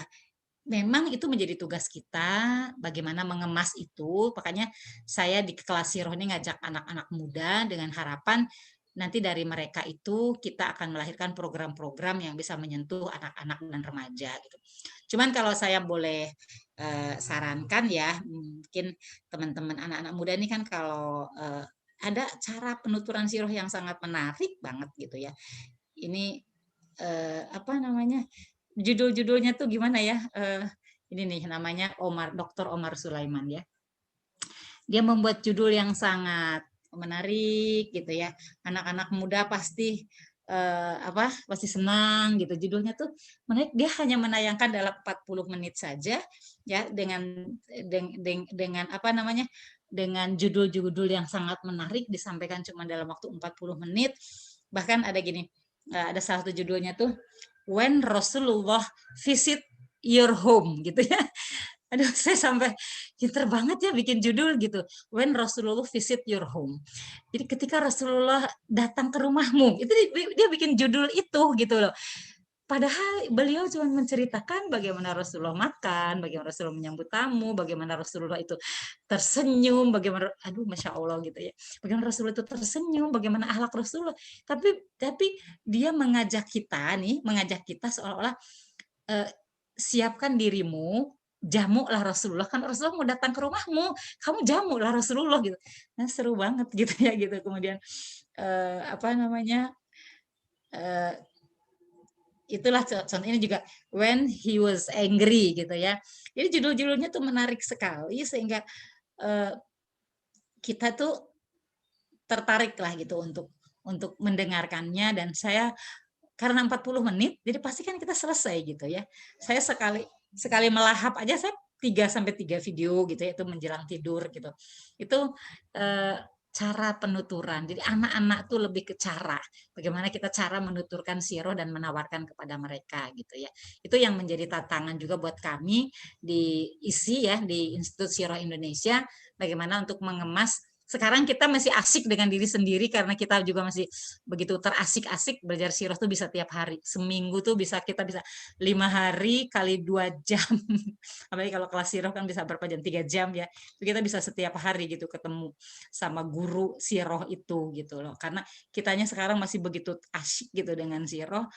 memang itu menjadi tugas kita bagaimana mengemas itu. Makanya saya di kelas siroh ini ngajak anak-anak muda dengan harapan nanti dari mereka itu kita akan melahirkan program-program yang bisa menyentuh anak-anak dan remaja gitu. Cuman kalau saya boleh sarankan ya, mungkin teman-teman anak-anak muda ini kan kalau ada cara penuturan siroh yang sangat menarik banget gitu ya. Ini apa namanya, judul-judulnya tuh gimana ya? Ini nih namanya Dr. Omar Sulaiman ya. Dia membuat judul yang sangat menarik gitu ya. Anak-anak muda pasti pasti senang gitu. Judulnya tuh menarik. Dia hanya menayangkan dalam 40 menit saja ya, dengan apa namanya? Dengan judul-judul yang sangat menarik disampaikan cuma dalam waktu 40 menit. Bahkan ada gini, ada salah satu judulnya tuh When Rasulullah Visit Your Home gitu ya. Aduh, saya sampai pinter banget ya bikin judul gitu. When Rasulullah Visit Your Home. Jadi ketika Rasulullah datang ke rumahmu, itu dia bikin judul itu gitu loh. Padahal beliau cuma menceritakan bagaimana Rasulullah makan, bagaimana Rasulullah menyambut tamu, bagaimana Rasulullah itu tersenyum, bagaimana, aduh Masya Allah gitu ya. Bagaimana Rasulullah itu tersenyum, bagaimana akhlak Rasulullah. Tapi dia mengajak kita seolah-olah siapkan dirimu, jamulah Rasulullah, kan Rasulullah mau datang ke rumahmu, kamu jamulah Rasulullah gitu. Nah, seru banget gitu ya gitu. Kemudian apa namanya, itulah contoh ini juga When He Was Angry gitu ya. Jadi judul-judulnya tuh menarik sekali sehingga kita tuh tertarik lah gitu untuk mendengarkannya. Dan saya karena 40 menit jadi pasti kan kita selesai gitu ya. Saya sekali melahap aja saya 3 video gitu ya, itu menjelang tidur gitu. Itu cara penuturan. Jadi anak-anak tuh lebih ke cara bagaimana kita cara menuturkan siroh dan menawarkan kepada mereka gitu ya. Itu yang menjadi tantangan juga buat kami di ISI ya, di Institut Siroh Indonesia, bagaimana untuk mengemas. Sekarang kita masih asik dengan diri sendiri karena kita juga masih begitu terasik-asik belajar siroh tuh bisa tiap hari. Seminggu tuh kita bisa 5 hari kali 2 jam. Apalagi kalau kelas siroh kan bisa berapa jam, 3 jam ya. Kita bisa setiap hari gitu ketemu sama guru siroh itu gitu loh. Karena kitanya sekarang masih begitu asyik gitu dengan siroh.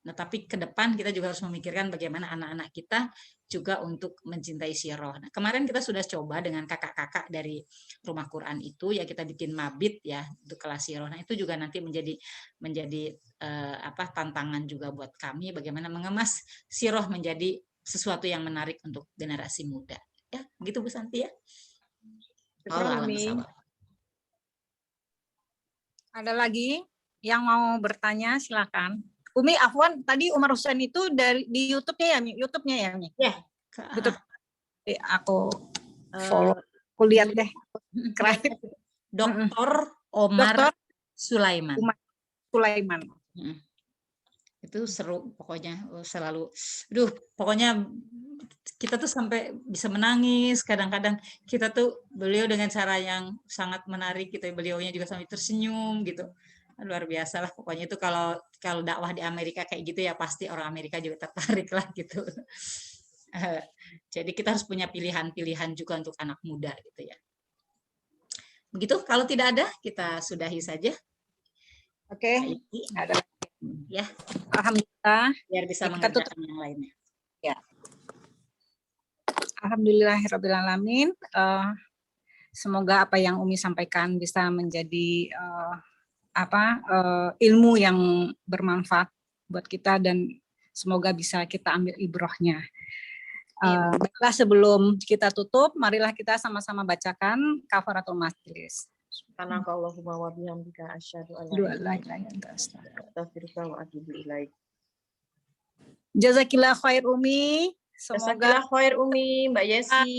Nah, tapi ke depan kita juga harus memikirkan bagaimana anak-anak kita juga untuk mencintai siroh. Nah, kemarin kita sudah coba dengan kakak-kakak dari Rumah Quran itu, ya kita bikin mabit ya untuk kelas siroh. Nah itu juga nanti menjadi tantangan juga buat kami bagaimana mengemas siroh menjadi sesuatu yang menarik untuk generasi muda. Ya, begitu Bu Santi ya. Syukron, Umi. Ada lagi yang mau bertanya, silakan. Umi, Afwan, tadi Umar Husain itu di YouTube-nya ya, Mi? YouTube-nya ya, Mi? Ya. YouTube. Aku follow, aku lihat deh. Keren. Dr. Omar Dr. Sulaiman. Umar Sulaiman. Itu seru pokoknya, selalu. Pokoknya kita tuh sampai bisa menangis. Kadang-kadang kita tuh beliau dengan cara yang sangat menarik gitu. Beliaunya juga sampai tersenyum gitu. Luar biasa lah pokoknya itu kalau dakwah di Amerika kayak gitu ya pasti orang Amerika juga tertarik lah gitu. Jadi kita harus punya pilihan-pilihan juga untuk anak muda gitu ya. Begitu, kalau tidak ada kita sudahi saja. Oke. Ada. Ya. Alhamdulillah. Biar bisa mengerjakan yang lainnya. Ya. Alhamdulillahirrabbilalamin. Semoga apa yang Umi sampaikan bisa menjadi ilmu yang bermanfaat buat kita dan semoga bisa kita ambil ibrohnya. Baiklah, sebelum kita tutup, marilah kita sama-sama bacakan kafaratul majlis. Subhanakallahumma wa bihamdika asyhadu an la ilaha illa anta astaghfiruka wa atubu ilaik. Jazakillah khair Umi. Semoga Jazakillah khair Umi, Mbak Yesi.